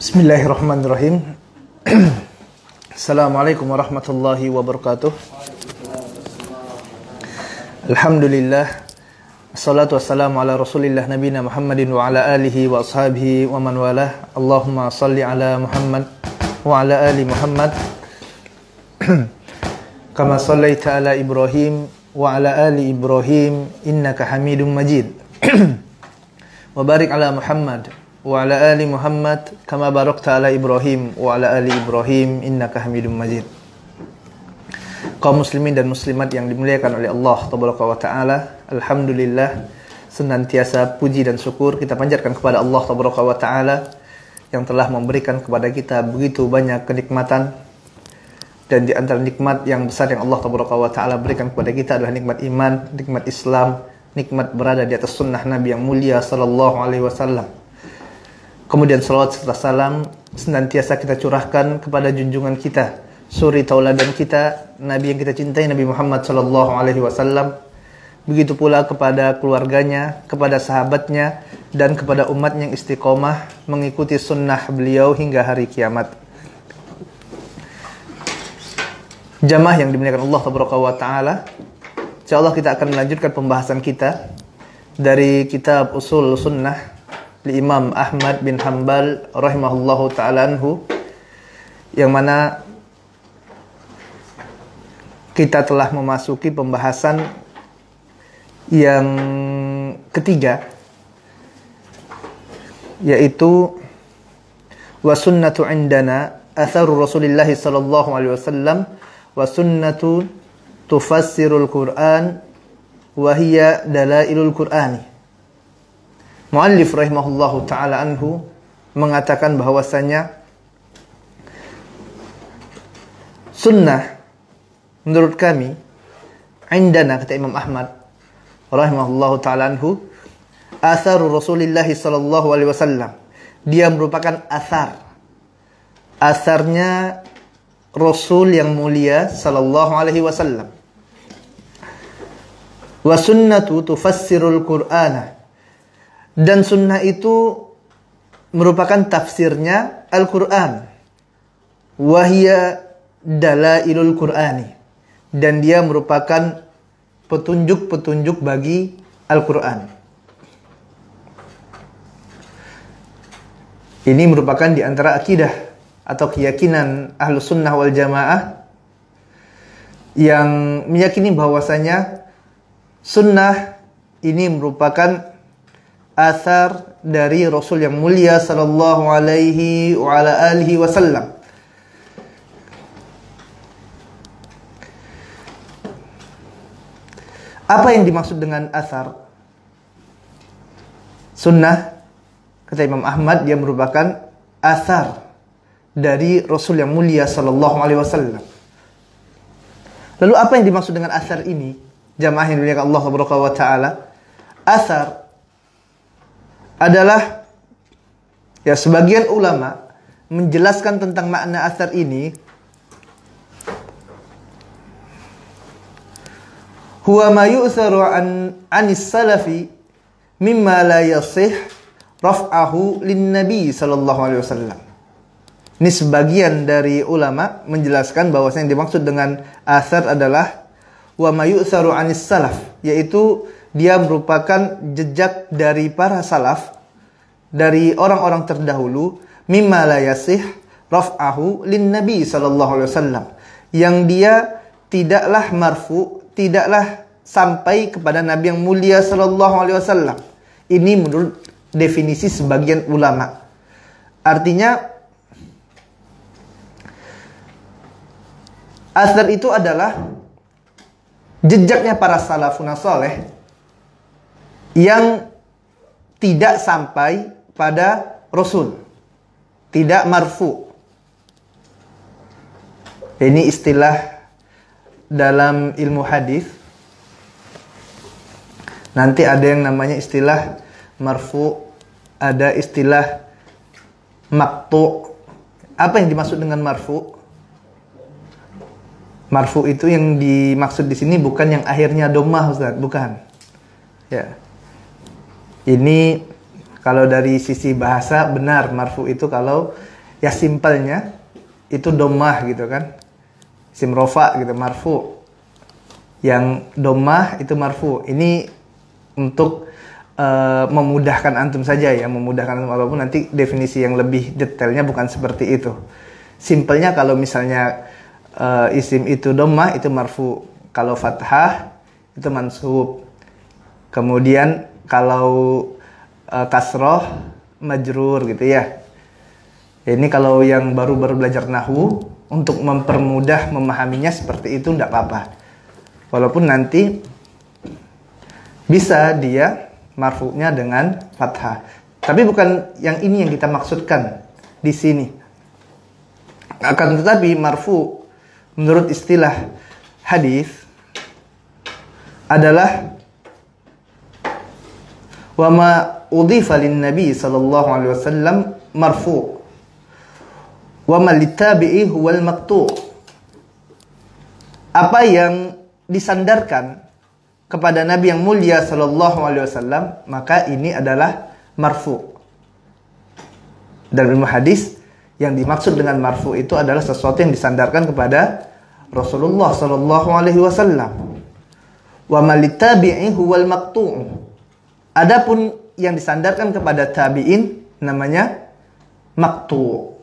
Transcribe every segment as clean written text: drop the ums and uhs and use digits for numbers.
Bismillahirrahmanirrahim. Assalamualaikum warahmatullahi wabarakatuh. Alhamdulillah. Assalatu wassalamu ala rasulillah nabina Muhammadin wa ala alihi wa ashabihi wa man walah. Allahumma salli ala Muhammad wa ala ali Muhammad kama sallaita ala Ibrahim wa ala ali Ibrahim innaka Hamidum Majid. Wa barik ala Muhammad wa ala ali Muhammad kama barakta ala Ibrahim wa ala ali Ibrahim innaka Hamidum Majid. Kaum muslimin dan muslimat yang dimuliakan oleh Allah tabaraka wa taala, alhamdulillah, senantiasa puji dan syukur kita panjatkan kepada Allah tabaraka wa taala yang telah memberikan kepada kita begitu banyak kenikmatan. Dan di antara nikmat yang besar yang Allah tabaraka wa taala berikan kepada kita adalah nikmat iman, nikmat Islam, nikmat berada di atas sunnah Nabi yang mulia sallallahu alaihi wasallam. Kemudian salawat serta salam senantiasa kita curahkan kepada junjungan kita, suri tauladan kita, Nabi yang kita cintai, Nabi Muhammad sallallahu alaihi wasallam. Begitu pula kepada keluarganya, kepada sahabatnya, dan kepada umat yang istiqomah mengikuti sunnah beliau hingga hari kiamat. Jamaah yang dimuliakan Allah tabaraka wa taala, insyaallah kita akan melanjutkan pembahasan kita dari kitab Usul Sunnah Imam Ahmad bin Hanbal rahimahullahu ta'ala anhu, yang mana kita telah memasuki pembahasan yang ketiga, yaitu wa sunnatu indana atharu Rasulillah sallallahu alaihi wasallam wa sunnatu tufassirul Qur'an wa hiya dalailul Qur'ani. Muallif rahimahullahu ta'ala anhu mengatakan bahwasanya sunnah menurut kami, indana, kata Imam Ahmad rahimahullahu ta'ala anhu, atharu Rasulillah sallallahu alaihi wasallam, dia merupakan asarnya Rasul yang mulia sallallahu alaihi wasallam. Wa sunnatu tufassirul Qur'ana, dan sunnah itu merupakan tafsirnya Al-Quran. Wahia dalailul Qur'ani, dan dia merupakan petunjuk-petunjuk bagi Al-Quran. Ini merupakan di antara akidah atau keyakinan Ahlus Sunnah wal Jamaah yang meyakini bahwasanya sunnah ini merupakan asar dari Rasul yang mulia sallallahu alaihi wa ala alihi wasallam. Apa yang dimaksud dengan asar? Sunnah, kata Imam Ahmad, dia merupakan asar dari Rasul yang mulia sallallahu alaihi wasallam. Lalu apa yang dimaksud dengan asar ini? Jamaah yang dimuliakan Allah subhanahu wa taala, asar adalah, ya, sebagian ulama menjelaskan tentang makna asar ini, huwa ma yu'saru anis salafi mimma la yasih raf'ahu lin nabi sallallahu alaihi wasallam. Ini sebagian dari ulama menjelaskan bahwa yang dimaksud dengan asar adalah wa ma yu'saru anis salaf, yaitu dia merupakan jejak dari para salaf, dari orang-orang terdahulu, mimma la yasih raf'ahu lin nabi sallallahu alaihi wasallam, yang dia tidaklah marfu, tidaklah sampai kepada Nabi yang mulia sallallahu alaihi wasallam. Ini menurut definisi sebagian ulama. Artinya asar itu adalah jejaknya para salafun saleh yang tidak sampai pada Rasul, tidak marfu. Ini istilah dalam ilmu hadis. Nanti ada yang namanya istilah marfu, ada istilah maqtu. Apa yang dimaksud dengan marfu? Marfu itu yang dimaksud di sini bukan yang akhirnya dhammah, Ustaz, bukan. Ya. Ini kalau dari sisi bahasa benar, marfu itu kalau Ya simpelnya itu dhammah gitu kan. Isim rofa gitu, marfu. Yang dhammah itu marfu. Ini untuk memudahkan antum saja ya, memudahkan antum, walaupun nanti definisi yang lebih detailnya bukan seperti itu. Simpelnya kalau misalnya isim itu dhammah itu marfu, kalau fathah itu mansub. Kemudian kalau kasroh majrur gitu ya. Ini kalau yang baru-baru belajar nahwu, untuk mempermudah memahaminya seperti itu tidak apa-apa. Walaupun nanti bisa dia marfu'nya dengan fathah. Tapi bukan yang ini yang kita maksudkan di sini. Akan tetapi marfu' menurut istilah hadis adalah wa ma udhifa lin nabi sallallahu alaihi wasallam marfu' wa ma litabi'i huwal maqtu'. Apa yang disandarkan kepada Nabi yang mulia sallallahu alaihi wasallam, maka ini adalah marfu'. Dan ilmu hadis yang dimaksud dengan marfu' itu adalah sesuatu yang disandarkan kepada Rasulullah sallallahu alaihi wasallam. Wa ma litabi'i huwal maqtu'. Adapun yang disandarkan kepada tabi'in namanya maqtu'.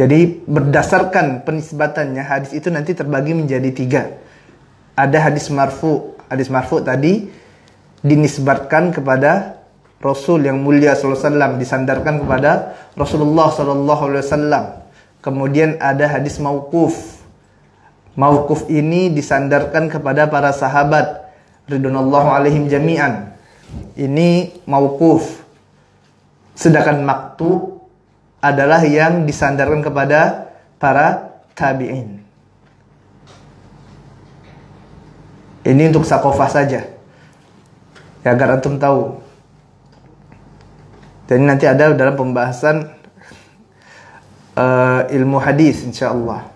Jadi berdasarkan penisbatannya hadis itu nanti terbagi menjadi 3. Ada hadis marfu. Hadis marfu tadi dinisbatkan kepada Rasul yang mulia sallallahu alaihi wasallam, disandarkan kepada Rasulullah sallallahu alaihi wasallam. Kemudian ada hadis mauquf. Mauquf ini disandarkan kepada para sahabat ridwanullahu alaihim jami'an. Ini mauquf. Sedangkan maqtu adalah yang disandarkan kepada para tabi'in. Ini untuk sakofah saja, ya, agar antum tahu. Dan nanti ada dalam pembahasan ilmu hadis insyaallah.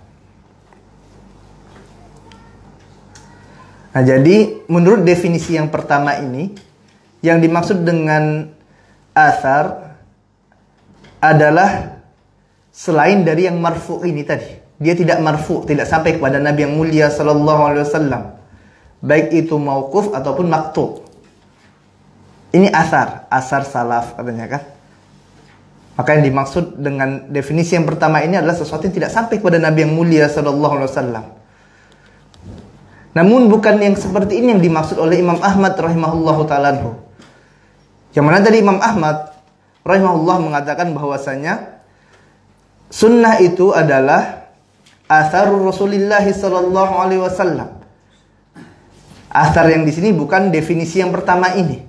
Nah, jadi menurut definisi yang pertama ini, yang dimaksud dengan athar adalah selain dari yang marfu ini tadi. Dia tidak marfu, tidak sampai kepada Nabi yang mulia sallallahu alaihi wasallam. Baik itu mauquf ataupun maqtu'. Ini asar salaf katanya kan. Maka yang dimaksud dengan definisi yang pertama ini adalah sesuatu yang tidak sampai kepada Nabi yang mulia sallallahu alaihi wasallam. Namun bukan yang seperti ini yang dimaksud oleh Imam Ahmad rahimahullahu ta'ala anhu. Yang mana tadi Imam Ahmad rahimahullah mengatakan bahwasanya sunnah itu adalah atharur Rasulillah sallallahu alaihi wasallam. Athar yang di sini bukan definisi yang pertama ini.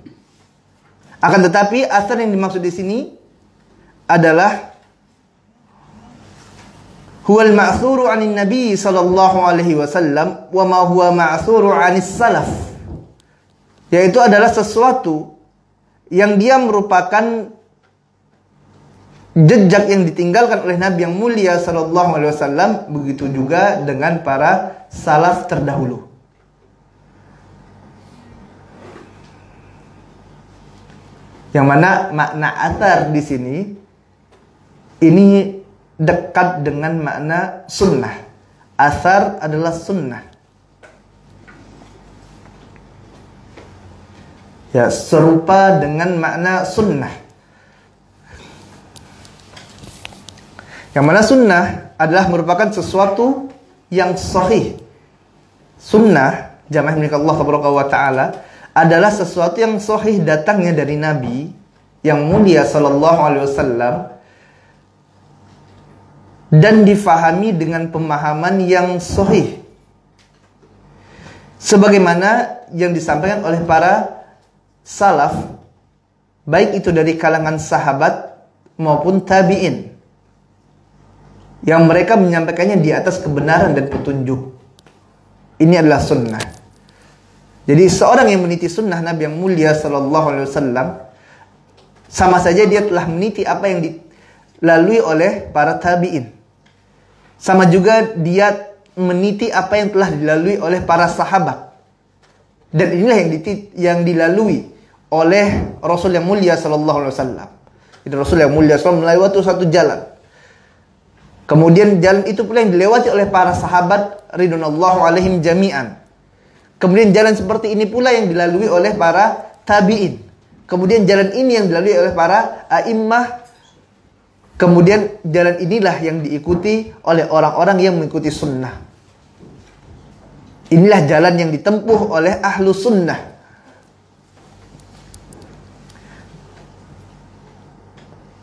Akan tetapi athar yang dimaksud di sini adalah huwal ma'thuru 'anin nabi sallallahu alaihi wasallam wa ma huwa ma'thuru 'anis salaf. Yaitu adalah sesuatu yang dia merupakan jejak yang ditinggalkan oleh Nabi yang mulia sallallahu alaihi wasallam, begitu juga dengan para salaf terdahulu. Yang mana makna athar di sini ini dekat dengan makna sunnah. Athar adalah sunnah. Ya, serupa dengan makna sunnah. Yang mana sunnah adalah merupakan sesuatu yang sahih. Sunnah, jamaah milik Allah subhanahu wa ta'ala, adalah sesuatu yang sahih datangnya dari Nabi yang mulia sallallahu alaihi wasallam dan difahami dengan pemahaman yang sahih. Sebagaimana yang disampaikan oleh para salaf, baik itu dari kalangan sahabat maupun tabi'in, yang mereka menyampaikannya di atas kebenaran dan petunjuk. Ini adalah sunnah. Jadi seorang yang meniti sunnah Nabi yang mulia sallallahu alaihi wasallam, sama saja dia telah meniti apa yang dilalui oleh para tabi'in. Sama juga dia meniti apa yang telah dilalui oleh para sahabat. Dan inilah yang dilalui oleh Rasul yang mulia sallallahu alaihi wasallam. Itu Rasul yang mulia SAW melewati satu jalan. Kemudian jalan itu pula yang dilewati oleh para sahabat ridwanullahu alaihim jami'an. Kemudian jalan seperti ini pula yang dilalui oleh para tabi'in. Kemudian jalan ini yang dilalui oleh para a'immah. Kemudian jalan inilah yang diikuti oleh orang-orang yang mengikuti sunnah. Inilah jalan yang ditempuh oleh ahlu sunnah.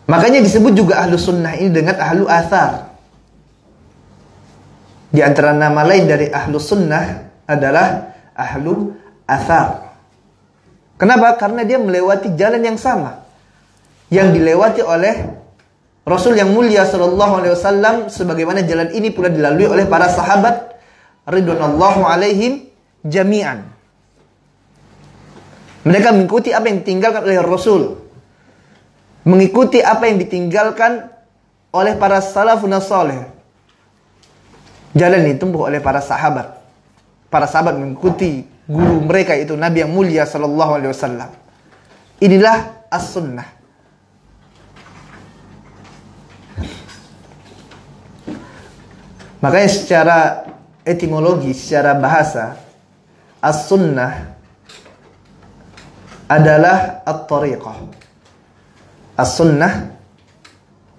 Makanya disebut juga ahlu sunnah ini dengan ahlu athar. Di antara nama lain dari ahlu sunnah adalah ahlu athar. Kenapa? Karena dia melewati jalan yang sama yang dilewati oleh Rasul yang mulia sallallahu alaihi wasallam, sebagaimana jalan ini pula dilalui oleh para sahabat ridwanullahu alaihim jami'an. Mereka mengikuti apa yang ditinggalkan oleh Rasul, mengikuti apa yang ditinggalkan oleh para salafun salih. Jalan ini ditempuh oleh para sahabat. Para sahabat mengikuti guru mereka, itu Nabi yang mulia sallallahu alaihi wasallam. Inilah as-sunnah. Makanya secara etimologi, secara bahasa, as-sunnah adalah at-tariqah. As-sunnah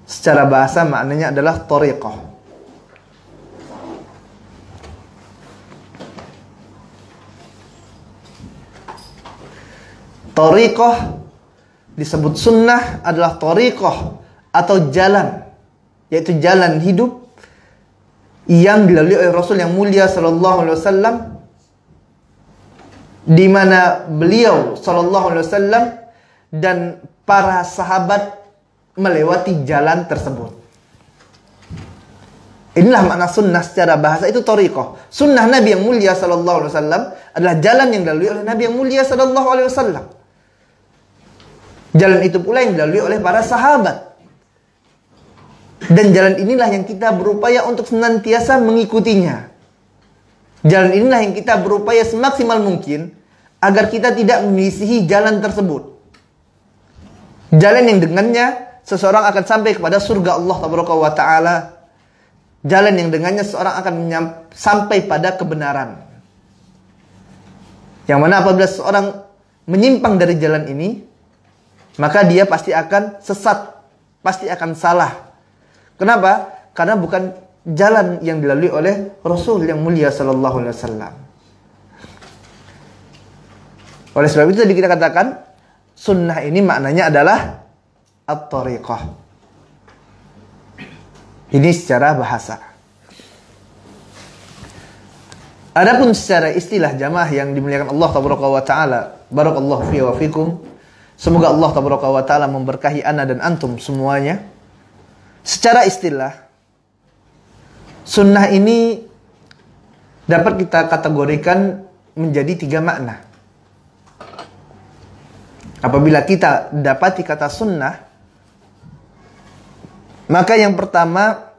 secara bahasa maknanya adalah tariqah. Tariqah disebut sunnah adalah tariqah atau jalan, yaitu jalan hidup yang dilalui oleh Rasul yang mulia sallallahu alaihi wasallam, di mana beliau sallallahu alaihi wasallam dan para sahabat melewati jalan tersebut. Inilah makna sunnah secara bahasa, itu tariqah. Sunnah Nabi yang mulia sallallahu alaihi wasallam adalah jalan yang dilalui oleh Nabi yang mulia sallallahu alaihi wasallam. Jalan itu pula yang dilalui oleh para sahabat. Dan jalan inilah yang kita berupaya untuk senantiasa mengikutinya. Jalan inilah yang kita berupaya semaksimal mungkin agar kita tidak menyelisihi jalan tersebut. Jalan yang dengannya seseorang akan sampai kepada surga Allah wa ta'ala. Jalan yang dengannya seseorang akan sampai pada kebenaran. Yang mana apabila seseorang menyimpang dari jalan ini, maka dia pasti akan sesat, pasti akan salah. Kenapa? Karena bukan jalan yang dilalui oleh Rasul yang mulia sallallahu alaihi wasallam. Oleh sebab itu tadi kita katakan sunnah ini maknanya adalah at-tariqah. Ini secara bahasa. Adapun secara istilah jamaah yang dimuliakan Allah tabaraka wa taala, barakallahu fi wa fikum. Semoga Allah tabaraka wa taala memberkahi ana dan antum semuanya. Secara istilah, sunnah ini dapat kita kategorikan menjadi 3 makna. Apabila kita dapati kata sunnah, maka yang pertama,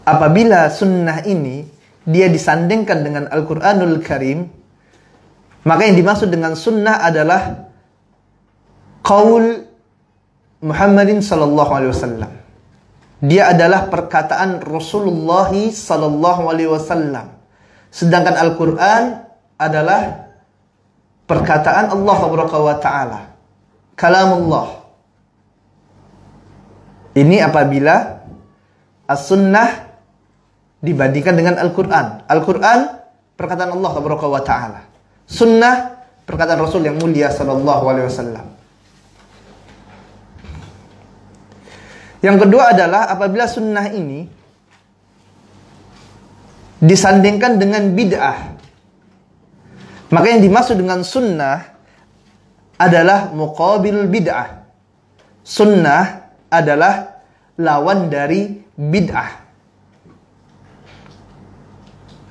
apabila sunnah ini dia disandingkan dengan Al-Quranul Karim, maka yang dimaksud dengan sunnah adalah qaul Muhammadin sallallahu alaihi wasallam. Dia adalah perkataan Rasulullah sallallahu alaihi wasallam. Sedangkan Al-Quran adalah perkataan Allah wa ta'ala, kalamullah. Ini apabila as-sunnah dibandingkan dengan Al-Quran. Al-Quran perkataan Allah wa ta'ala. Sunnah perkataan Rasul yang mulia sallallahu alaihi wasallam. Yang kedua adalah apabila sunnah ini disandingkan dengan bid'ah, maka yang dimaksud dengan sunnah adalah muqabil bid'ah. Sunnah adalah lawan dari bid'ah.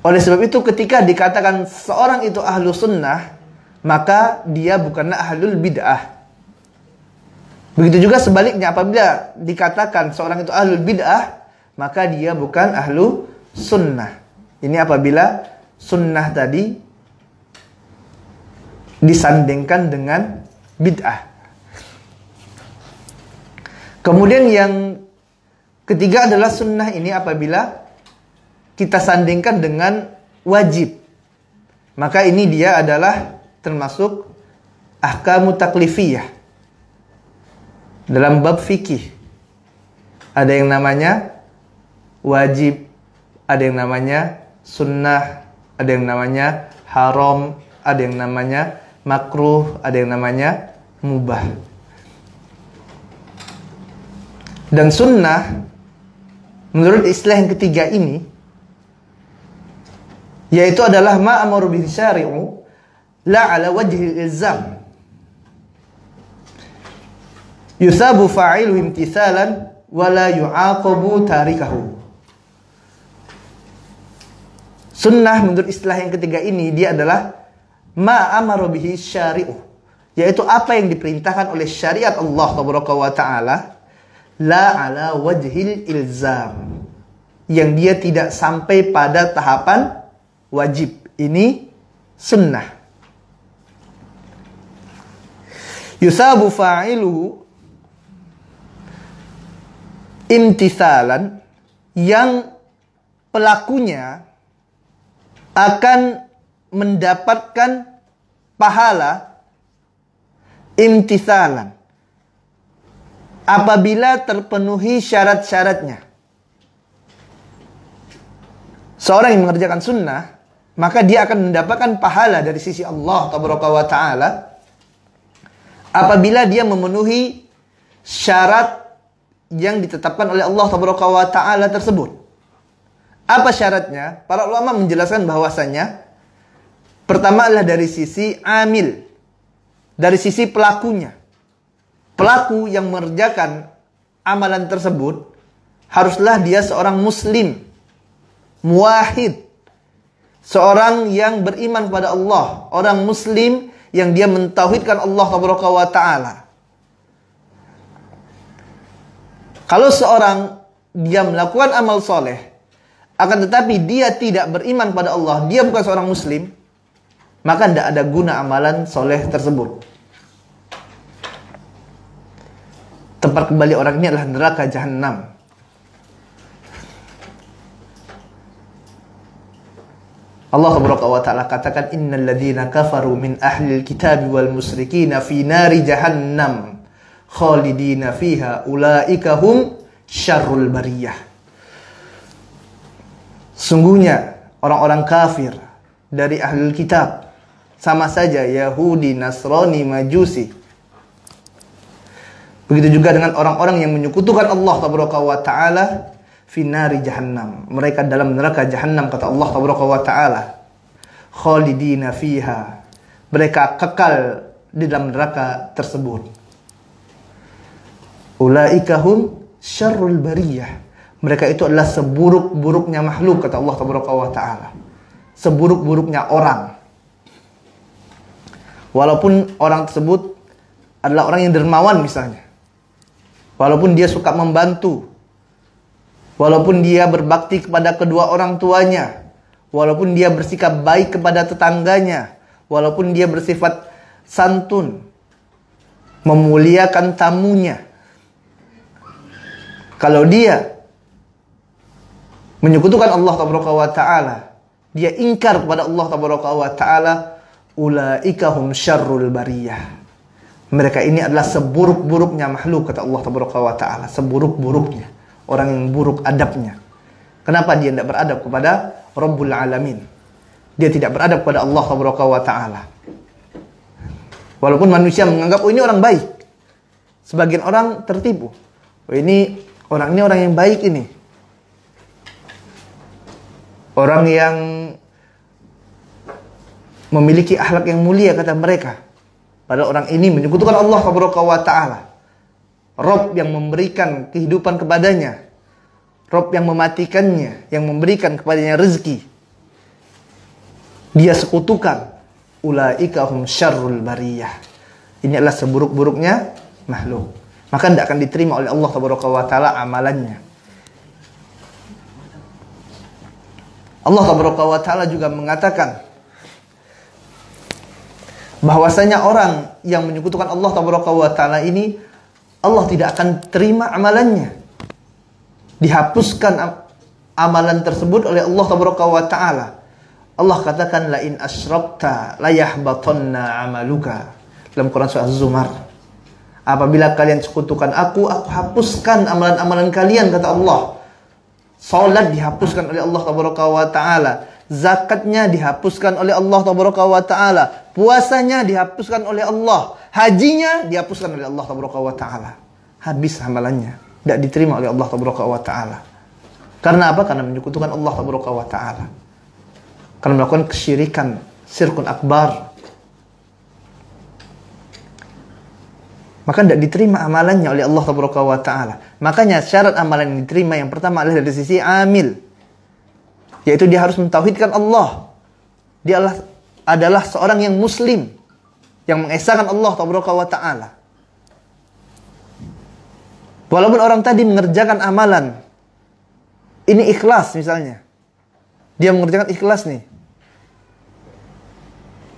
Oleh sebab itu ketika dikatakan seorang itu ahlu sunnah, maka dia bukanlah ahlul bid'ah. Begitu juga sebaliknya, apabila dikatakan seorang itu ahlul bid'ah, maka dia bukan ahlu sunnah. Ini apabila sunnah tadi disandingkan dengan bid'ah. Kemudian yang ketiga adalah sunnah ini apabila kita sandingkan dengan wajib, maka ini dia adalah termasuk ahkamu taklifiyah. Dalam bab fikih ada yang namanya wajib, ada yang namanya sunnah, ada yang namanya haram, ada yang namanya makruh, ada yang namanya mubah. Dan sunnah menurut istilah yang ketiga ini yaitu adalah ma amara bihi syari'u la ala wajhi ilzam yusabu fa'iluhu imtithalan wa la yu'aqabu tarikahu. Sunnah menurut istilah yang ketiga ini dia adalah ma amara bihi syari'u, yaitu apa yang diperintahkan oleh syariat Allah Taala la ala wajhil ilzam, yang dia tidak sampai pada tahapan wajib. Ini sunnah. Yusabu fa'iluhu imtithalan, yang pelakunya akan mendapatkan pahala imtithalan apabila terpenuhi syarat-syaratnya. Seorang yang mengerjakan sunnah, maka dia akan mendapatkan pahala dari sisi Allah Taala apabila dia memenuhi syarat yang ditetapkan oleh Allah Taala tersebut. Apa syaratnya? Para ulama menjelaskan bahwasannya pertama adalah dari sisi amil, dari sisi pelakunya. Pelaku yang mengerjakan amalan tersebut haruslah dia seorang muslim, muwahhid, seorang yang beriman kepada Allah, orang muslim yang dia mentauhidkan Allah Taala. Kalau seorang dia melakukan amal soleh, akan tetapi dia tidak beriman pada Allah, dia bukan seorang muslim, maka tidak ada guna amalan soleh tersebut. Tempat kembali orang ini adalah neraka Jahannam. Allah Taala katakan, innal ladzina kafaru min ahlil kitabi wal musyrikina fi nari jahannam khalidina fiha ulaika hum syarrul bariyah. Sungguhnya orang-orang kafir dari ahlul kitab, sama saja Yahudi, Nasrani, Majusi, begitu juga dengan orang-orang yang menyekutukan Allah Taala, finari jahannam, mereka dalam neraka jahannam, kata Allah Taala. Khalidina fiha, mereka kekal di dalam neraka tersebut. Ulaika hum syarrul bariyah, mereka itu adalah seburuk-buruknya makhluk, kata Allah Taala. Seburuk-buruknya orang. Walaupun orang tersebut adalah orang yang dermawan misalnya, walaupun dia suka membantu, walaupun dia berbakti kepada kedua orang tuanya, walaupun dia bersikap baik kepada tetangganya, walaupun dia bersifat santun, memuliakan tamunya, kalau dia menyekutukan Allah Taala, dia ingkar kepada Allah Taala, ulaika hum syarrul bariyah, mereka ini adalah seburuk-buruknya makhluk, kata Allah Taala. Seburuk-buruknya, orang yang buruk adabnya. Kenapa dia tidak beradab kepada Rabbul Alamin? Dia tidak beradab kepada Allah Taala. Walaupun manusia menganggap, oh ini orang baik, sebagian orang tertipu. Oh ini orang yang baik ini, orang yang memiliki akhlak yang mulia, kata mereka. Padahal orang ini menyekutukan Allah Taala. Rabb yang memberikan kehidupan kepadanya, Rabb yang mematikannya, yang memberikan kepadanya rezeki, dia sekutukan. Ulaika hum syarrul bariyah, ini adalah seburuk-buruknya makhluk, maka tidak akan diterima oleh Allah Taala amalannya. Allah Taala juga mengatakan bahwasanya orang yang menyekutukan Allah Taala ini Allah tidak akan terima amalannya. Dihapuskan amalan tersebut oleh Allah Taala. Allah katakan, la in asyrakta la yahbatanna amaluka. Dalam Quran surah Az-Zumar. Apabila kalian sekutukan aku hapuskan amalan-amalan kalian, kata Allah. Salat dihapuskan oleh Allah Taala. Zakatnya dihapuskan oleh Allah Taala. Puasanya dihapuskan oleh Allah. Hajinya dihapuskan oleh Allah Taala. Habis amalannya, tidak diterima oleh Allah Taala. Karena apa? Karena menyekutukan Allah Taala. Karena melakukan kesyirikan, syirkun akbar. Maka tidak diterima amalannya oleh Allah Taala. Makanya syarat amalan yang diterima yang pertama adalah dari sisi amil, yaitu dia harus mentauhidkan Allah. Dia adalah seorang yang muslim, yang mengesahkan Allah Taala. Walaupun orang tadi mengerjakan amalan, ini ikhlas misalnya, dia mengerjakan ikhlas nih,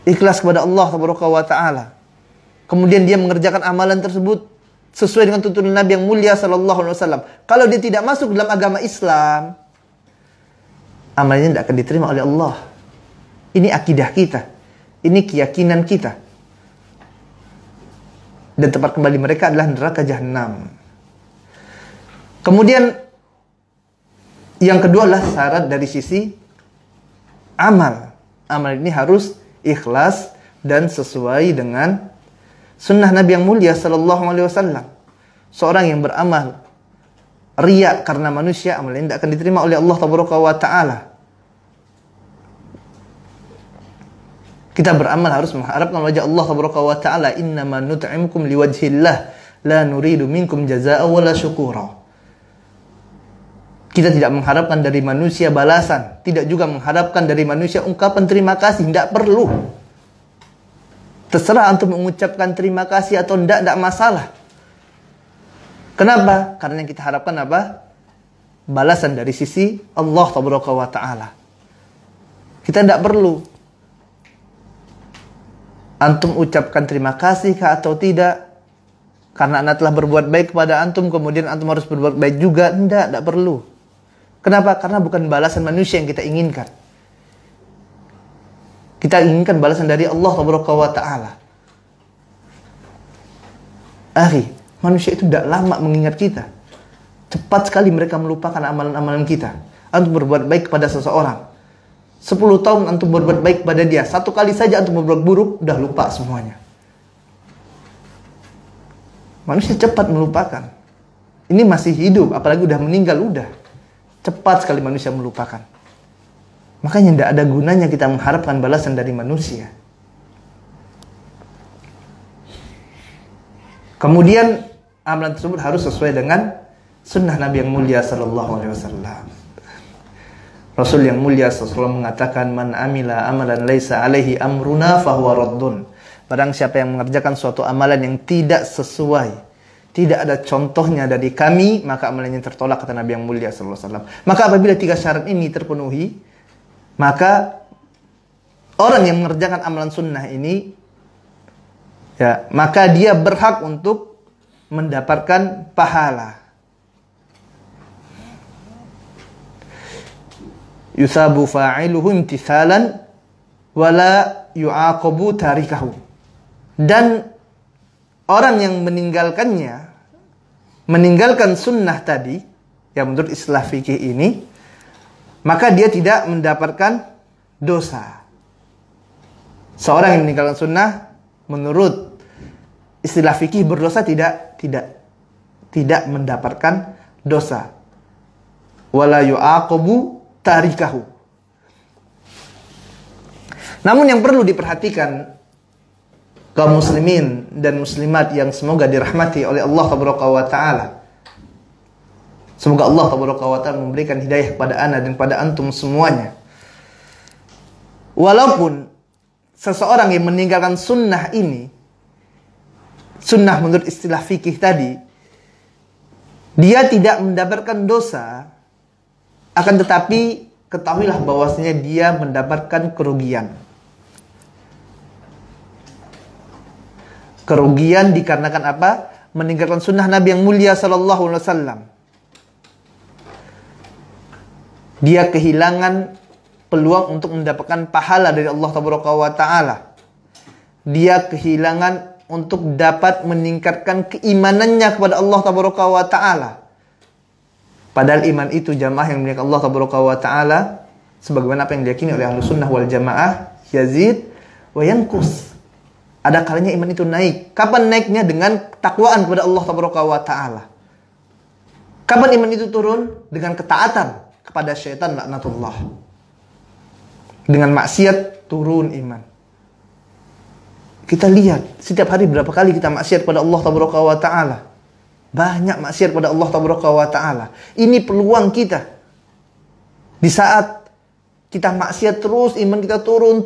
ikhlas kepada Allah Taala. Kemudian dia mengerjakan amalan tersebut sesuai dengan tuntunan Nabi yang mulia sallallahu alaihi wasallam. Kalau dia tidak masuk dalam agama Islam, amalnya tidak akan diterima oleh Allah. Ini akidah kita, ini keyakinan kita. Dan tempat kembali mereka adalah neraka jahanam. Kemudian yang kedua adalah syarat dari sisi amal. Amal ini harus ikhlas dan sesuai dengan sunnah Nabi yang mulia sallallahu alaihi wasallam. Seorang yang beramal riya karena manusia, amalnya tidak akan diterima oleh Allah Taala. Kita beramal harus mengharapkan wajah Allah Taala. Innama nut'imukum liwajhillah la nuridu minkum jazaa'a wala syukura. Kita tidak mengharapkan dari manusia balasan, tidak juga mengharapkan dari manusia ungkapan terima kasih, tidak perlu. Terserah antum mengucapkan terima kasih atau tidak masalah. Kenapa? Karena yang kita harapkan apa? Balasan dari sisi Allah Taala. Kita tidak perlu antum ucapkan terima kasih kah atau tidak, karena anda telah berbuat baik kepada antum, kemudian antum harus berbuat baik juga. Tidak perlu. Kenapa? Karena bukan balasan manusia yang kita inginkan. Kita inginkan balasan dari Allah Taala. Akhi, manusia itu tidak lama mengingat kita. Cepat sekali mereka melupakan amalan-amalan kita. Antum berbuat baik kepada seseorang, 10 tahun antum berbuat baik kepada dia, 1 kali saja antum berbuat buruk, udah lupa semuanya. Manusia cepat melupakan. Ini masih hidup, apalagi udah meninggal, udah. Cepat sekali manusia melupakan. Makanya tidak ada gunanya kita mengharapkan balasan dari manusia. Kemudian amalan tersebut harus sesuai dengan sunnah Nabi yang mulia sallallahu alaihi wasallam. Rasul yang mulia sallallahu mengatakan, man amila amalan laisa alaihi amruna fahuwa raddun. Barang siapa yang mengerjakan suatu amalan yang tidak sesuai, tidak ada contohnya dari kami, maka amalannya tertolak, kata Nabi yang mulia sallallahu alaihi wasallam. Maka apabila 3 syarat ini terpenuhi, maka orang yang mengerjakan amalan sunnah ini, ya, maka dia berhak untuk mendapatkan pahala. Yusabu fa'iluhu imtithalan wala yu'aqabu tarikahu. Dan orang yang meninggalkan sunnah tadi, yang menurut istilah fikih ini, maka dia tidak mendapatkan dosa. Seorang yang meninggalkan sunnah menurut istilah fikih berdosa tidak mendapatkan dosa. Wala yu'aqabu tarikahu. Namun yang perlu diperhatikan kaum muslimin dan muslimat yang semoga dirahmati oleh Allah Taala. Semoga Allah Taala memberikan hidayah kepada ana dan kepada antum semuanya. Walaupun seseorang yang meninggalkan sunnah ini, sunnah menurut istilah fikih tadi, dia tidak mendapatkan dosa, akan tetapi ketahuilah bahwasanya dia mendapatkan kerugian. Kerugian dikarenakan apa? meninggalkan sunnah Nabi yang mulia sallallahu alaihi wasallam, dia kehilangan peluang untuk mendapatkan pahala dari Allah Taala. Dia kehilangan untuk dapat meningkatkan keimanannya kepada Allah Taala. Padahal iman itu jamaah yang milik Allah Taala, sebagaimana apa yang diyakini oleh Ahlus Sunnah wal Jamaah, yazid wa yanqus. Ada kalanya iman itu naik. Kapan naiknya? Dengan takwaan kepada Allah Taala. Kapan iman itu turun? Dengan ketaatan kepada syaitan laknatullah. Dengan maksiat turun iman. Kita lihat setiap hari berapa kali kita maksiat pada Allah Taala. Banyak maksiat pada Allah Taala. Ini peluang kita. Di saat kita maksiat terus, iman kita turun.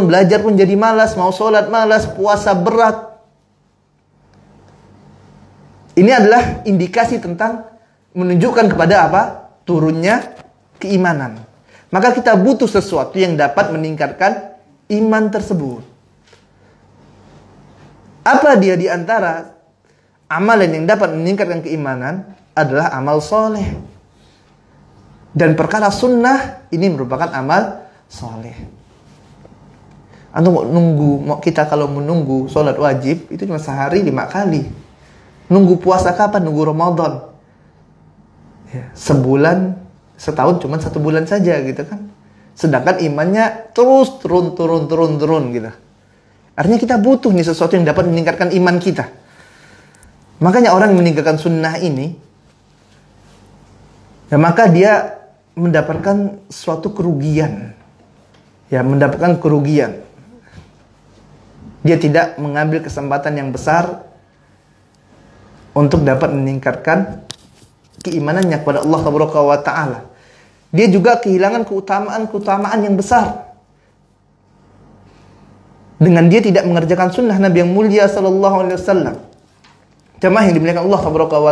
Belajar pun jadi malas, mau sholat malas, puasa berat. Ini adalah indikasi tentang menunjukkan kepada apa? Turunnya keimanan. Maka kita butuh sesuatu yang dapat meningkatkan iman tersebut. Apa dia di antara amalan yang dapat meningkatkan keimanan? Adalah amal soleh. Dan perkara sunnah ini merupakan amal soleh. Antum kita kalau menunggu sholat wajib itu cuma sehari 5 kali. Nunggu puasa kapan? Nunggu Ramadan. Ya, sebulan, setahun cuma 1 bulan saja gitu kan. Sedangkan imannya terus turun gitu. Artinya kita butuh nih sesuatu yang dapat meningkatkan iman kita. Makanya orang yang meninggalkan sunnah ini, ya maka dia mendapatkan suatu kerugian. Ya, mendapatkan kerugian. Dia tidak mengambil kesempatan yang besar untuk dapat meningkatkan keimanannya kepada Allah Taala. Dia juga kehilangan keutamaan yang besar. Dengan dia tidak mengerjakan sunnah Nabi yang mulia sallallahu alaihi wasallam. Jamaah yang dimuliakan Allah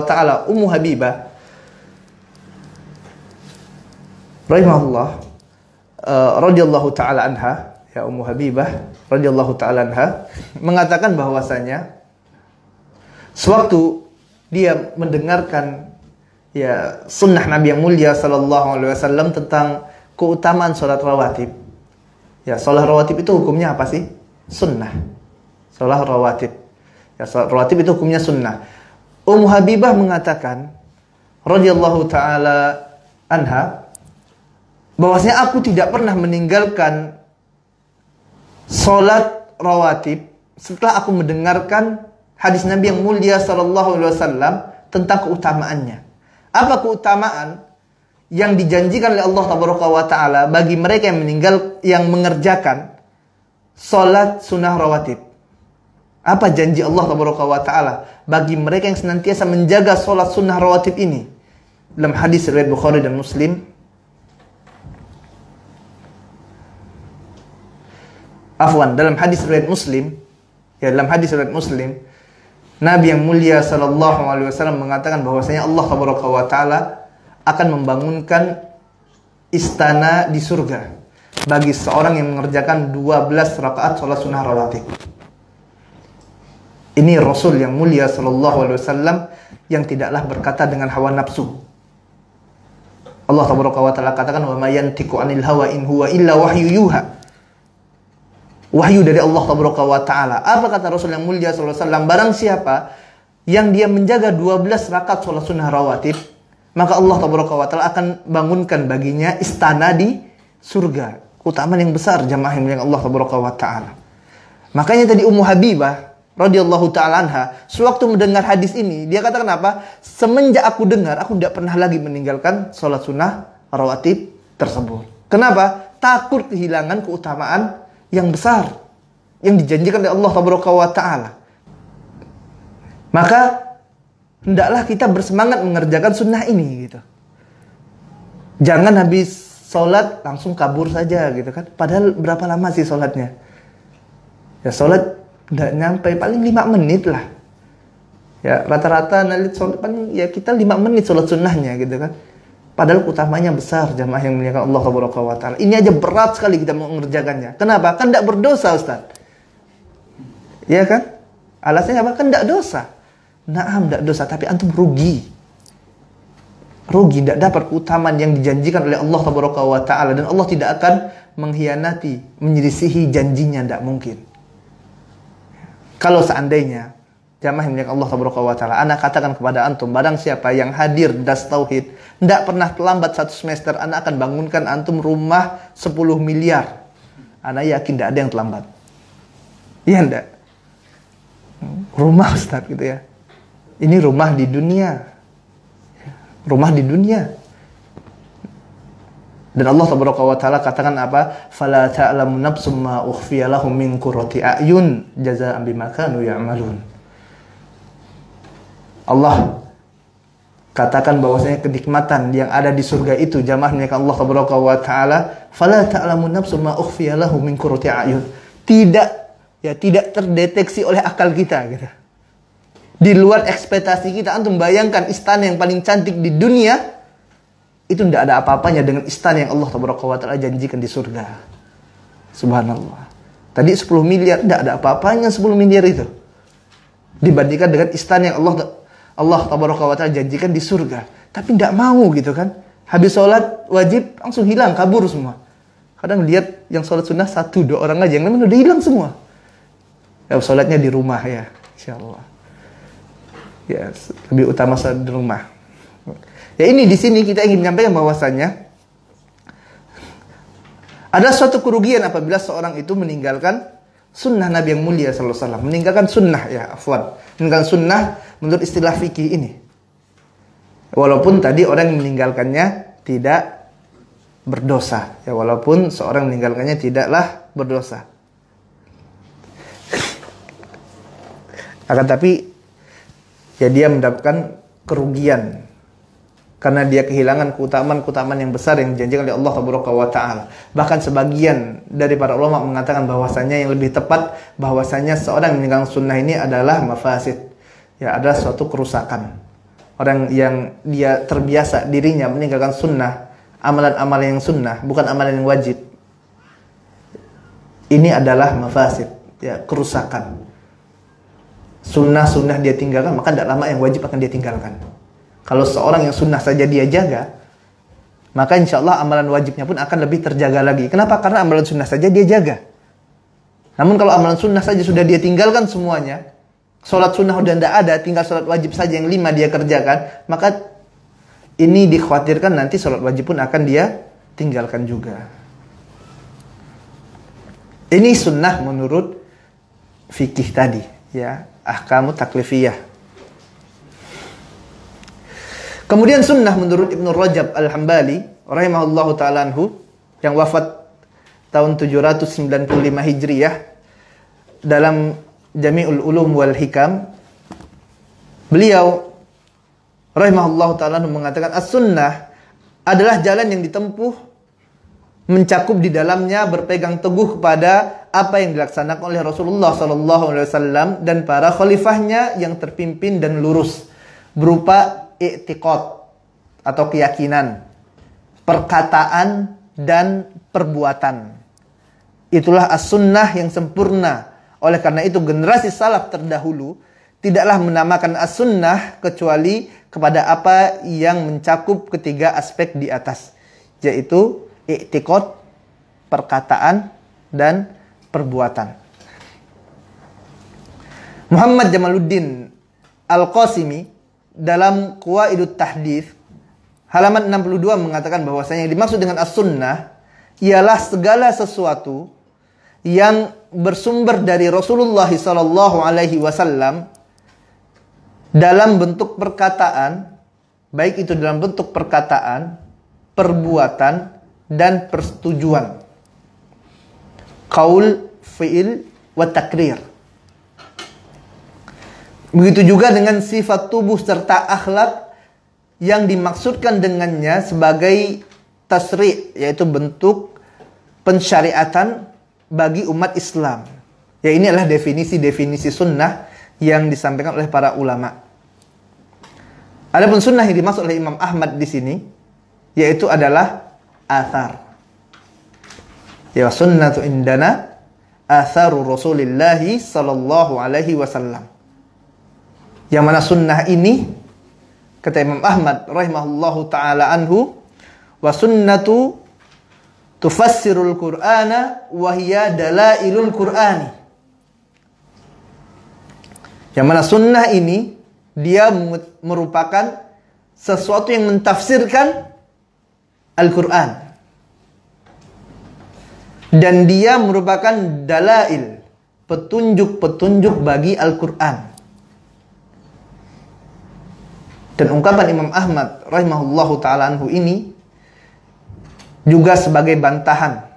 Taala, Ummu Habibah rahimahullah radhiyallahu taala anha, ya Ummu Habibah radhiyallahu taala anha mengatakan bahwasanya sewaktu dia mendengarkan ya sunnah Nabi yang mulia sallallahu alaihi wasallam tentang keutamaan salat rawatib. Ya, salat rawatib itu hukumnya apa sih? Sunnah. Salat rawatib. Ya, salat rawatib itu hukumnya sunnah. Ummu Habibah mengatakan radhiyallahu taala anha bahwasanya aku tidak pernah meninggalkan salat rawatib setelah aku mendengarkan hadis Nabi yang mulia sallallahu alaihi wasallam tentang keutamaannya. Apa keutamaan yang dijanjikan oleh Allah Taala bagi mereka yang mengerjakan salat sunnah rawatib? Apa janji Allah Taala bagi mereka yang senantiasa menjaga salat sunnah rawatib ini? Dalam hadis riwayat Bukhari dan Muslim, dalam hadis riwayat Muslim, ya dalam hadis riwayat Muslim, Nabi yang mulia sallallahu alaihi wasallam mengatakan bahwasanya Allah Taala akan membangunkan istana di surga bagi seorang yang mengerjakan 12 rakaat salat sunnah rawatib. Ini Rasul yang mulia sallallahu alaihi wasallam yang tidaklah berkata dengan hawa nafsu. Allah Taala katakan, "Wa ma yantiqu 'anil hawa in huwa illa wahyu yuha." Wahyu dari Allah Taala. Apa kata Rasul yang mulia sallallahu alaihi wasallam? Barang siapa yang dia menjaga 12 rakaat salat sunnah rawatib, maka Allah Taala akan bangunkan baginya istana di surga. Keutamaan yang besar jamaah yang mulia Allah Taala. Makanya tadi Ummu Habibah radhiyallahu taala anha sewaktu mendengar hadis ini, dia katakan apa? Semenjak aku dengar, aku tidak pernah lagi meninggalkan salat sunnah rawatib tersebut. Kenapa? Takut kehilangan keutamaan yang besar yang dijanjikan oleh Allah Taala. Maka hendaklah kita bersemangat mengerjakan sunnah ini gitu. Jangan habis sholat langsung kabur saja gitu kan. Padahal berapa lama sih sholatnya? Ya sholat nggak nyampe paling 5 menit lah. Ya rata-rata nalit sholat paling ya kita 5 menit sholat sunnahnya gitu kan. Padahal utamanya besar jamaah yang muliakan Allah Taala. Ini aja berat sekali kita mengerjakannya. Kenapa? Kan tidak berdosa Ustaz. Ya kan? Alasannya apa? Kan tidak dosa. Naam, tidak dosa, tapi antum rugi. Rugi, tidak dapat keutamaan yang dijanjikan oleh Allah Tabaraka wa Ta'ala. Dan Allah tidak akan mengkhianati, menyelisihi janjinya, tidak mungkin. Kalau seandainya jamaah yang milik Allah Tabaraka wa Ta'ala, ana katakan kepada antum, barang siapa yang hadir das tauhid, tidak pernah terlambat 1 semester, ana akan bangunkan antum rumah 10 miliar. Ana yakin tidak ada yang terlambat. Iya enggak? Rumah Ustaz gitu ya. Ini rumah di dunia. Rumah di dunia. Dan Allah Tabaraka wa Ta'ala katakan apa? Fala ta'lamu nafsum ma ukhfiya lahum min qurrati a'yun jazaa'an bima kanu ya'malun. Allah katakan bahwasanya kenikmatan yang ada di surga itu, jamaah milik Allah Tabaraka wa Ta'ala, fala ta'lamu nafsum ma ukhfiya lahum min qurrati a'yun. Tidak terdeteksi oleh akal kita gitu. Di luar ekspektasi kita. Antum bayangkan istana yang paling cantik di dunia, itu tidak ada apa-apanya dengan istana yang Allah Tabaraka wa Ta'ala janjikan di surga. Subhanallah. Tadi 10 miliar, tidak ada apa-apanya 10 miliar itu dibandingkan dengan istana yang Allah Tabaraka wa Ta'ala janjikan di surga. Tapi tidak mau gitu kan. Habis sholat wajib langsung hilang, kabur semua. Kadang lihat yang sholat sunnah 1-2 orang aja, yang lain udah hilang semua. Ya, sholatnya di rumah ya, insyaallah. Ya, lebih utama sholat di rumah. Ya, ini di sini kita ingin menyampaikan bahwasannya ada suatu kerugian apabila seorang itu meninggalkan sunnah Nabi yang mulia sallallahu alaihi wasallam. Meninggalkan sunnah ya, afwan. Meninggalkan sunnah menurut istilah fikih ini. Walaupun tadi orang yang meninggalkannya tidak berdosa. Ya, walaupun seorang meninggalkannya tidaklah berdosa. Akan tapi ya dia mendapatkan kerugian karena dia kehilangan keutamaan-keutamaan yang besar yang dijanjikan oleh Allah Tabaraka wa Ta'ala. Bahkan sebagian dari para ulama mengatakan bahwasanya yang lebih tepat bahwasanya seorang yang meninggalkan sunnah ini adalah mafasid. Ya, adalah suatu kerusakan. Orang yang dia terbiasa dirinya meninggalkan sunnah, amalan-amalan yang sunnah, bukan amalan yang wajib. Ini adalah mafasid, ya, kerusakan. Sunnah-sunnah dia tinggalkan, maka tidak lama yang wajib akan dia tinggalkan. Kalau seorang yang sunnah saja dia jaga, maka insya Allah amalan wajibnya pun akan lebih terjaga lagi. Kenapa? Karena amalan sunnah saja dia jaga. Namun kalau amalan sunnah saja sudah dia tinggalkan semuanya, sholat sunnah sudah tidak ada, tinggal sholat wajib saja yang 5 dia kerjakan, maka ini dikhawatirkan nanti sholat wajib pun akan dia tinggalkan juga. Ini sunnah menurut fikih tadi, ya, ahkamu taklifiyah. Kemudian sunnah menurut Ibnu Rajab Al-Hambali rahimahullahu ta'ala anhu, yang wafat tahun 795 Hijriyah, dalam Jami'ul Ulum wal Hikam, beliau rahimahullahu ta'ala anhu mengatakan as-sunnah adalah jalan yang ditempuh mencakup di dalamnya berpegang teguh kepada apa yang dilaksanakan oleh Rasulullah SAW dan para khalifahnya yang terpimpin dan lurus, berupa i'tiqad atau keyakinan, perkataan dan perbuatan. Itulah as-sunnah yang sempurna. Oleh karena itu generasi salaf terdahulu tidaklah menamakan as-sunnah kecuali kepada apa yang mencakup ketiga aspek di atas, yaitu i'tiqad, perkataan dan perbuatan. Muhammad Jamaluddin Al-Qasimi dalam Qawaidut Tahdits halaman 62 mengatakan bahwasanya yang dimaksud dengan as-sunnah ialah segala sesuatu yang bersumber dari Rasulullah SAW dalam bentuk perkataan, baik itu dalam bentuk perkataan, perbuatan dan persetujuan. Qaul, fi'il, wa takrir. Begitu juga dengan sifat tubuh serta akhlak yang dimaksudkan dengannya sebagai tasri', yaitu bentuk pensyariatan bagi umat Islam. Ya, ini adalah definisi-definisi sunnah yang disampaikan oleh para ulama. Adapun sunnah yang dimaksud oleh Imam Ahmad di sini yaitu adalah athar. Ya, sunnatu indana atharu Rasulillahi sallallahu alaihi wasallam. Yang mana sunnah ini, kata Imam Ahmad rahimahullahu ta'ala anhu, wa sunnatu tufassirul Qur'ana wa hiya dalailul Qur'ani. Yang mana sunnah ini, dia merupakan sesuatu yang mentafsirkan Al-Quran. Dan dia merupakan dalail, petunjuk-petunjuk bagi Al-Quran. Dan ungkapan Imam Ahmad rahimahullahu ta'ala anhu ini juga sebagai bantahan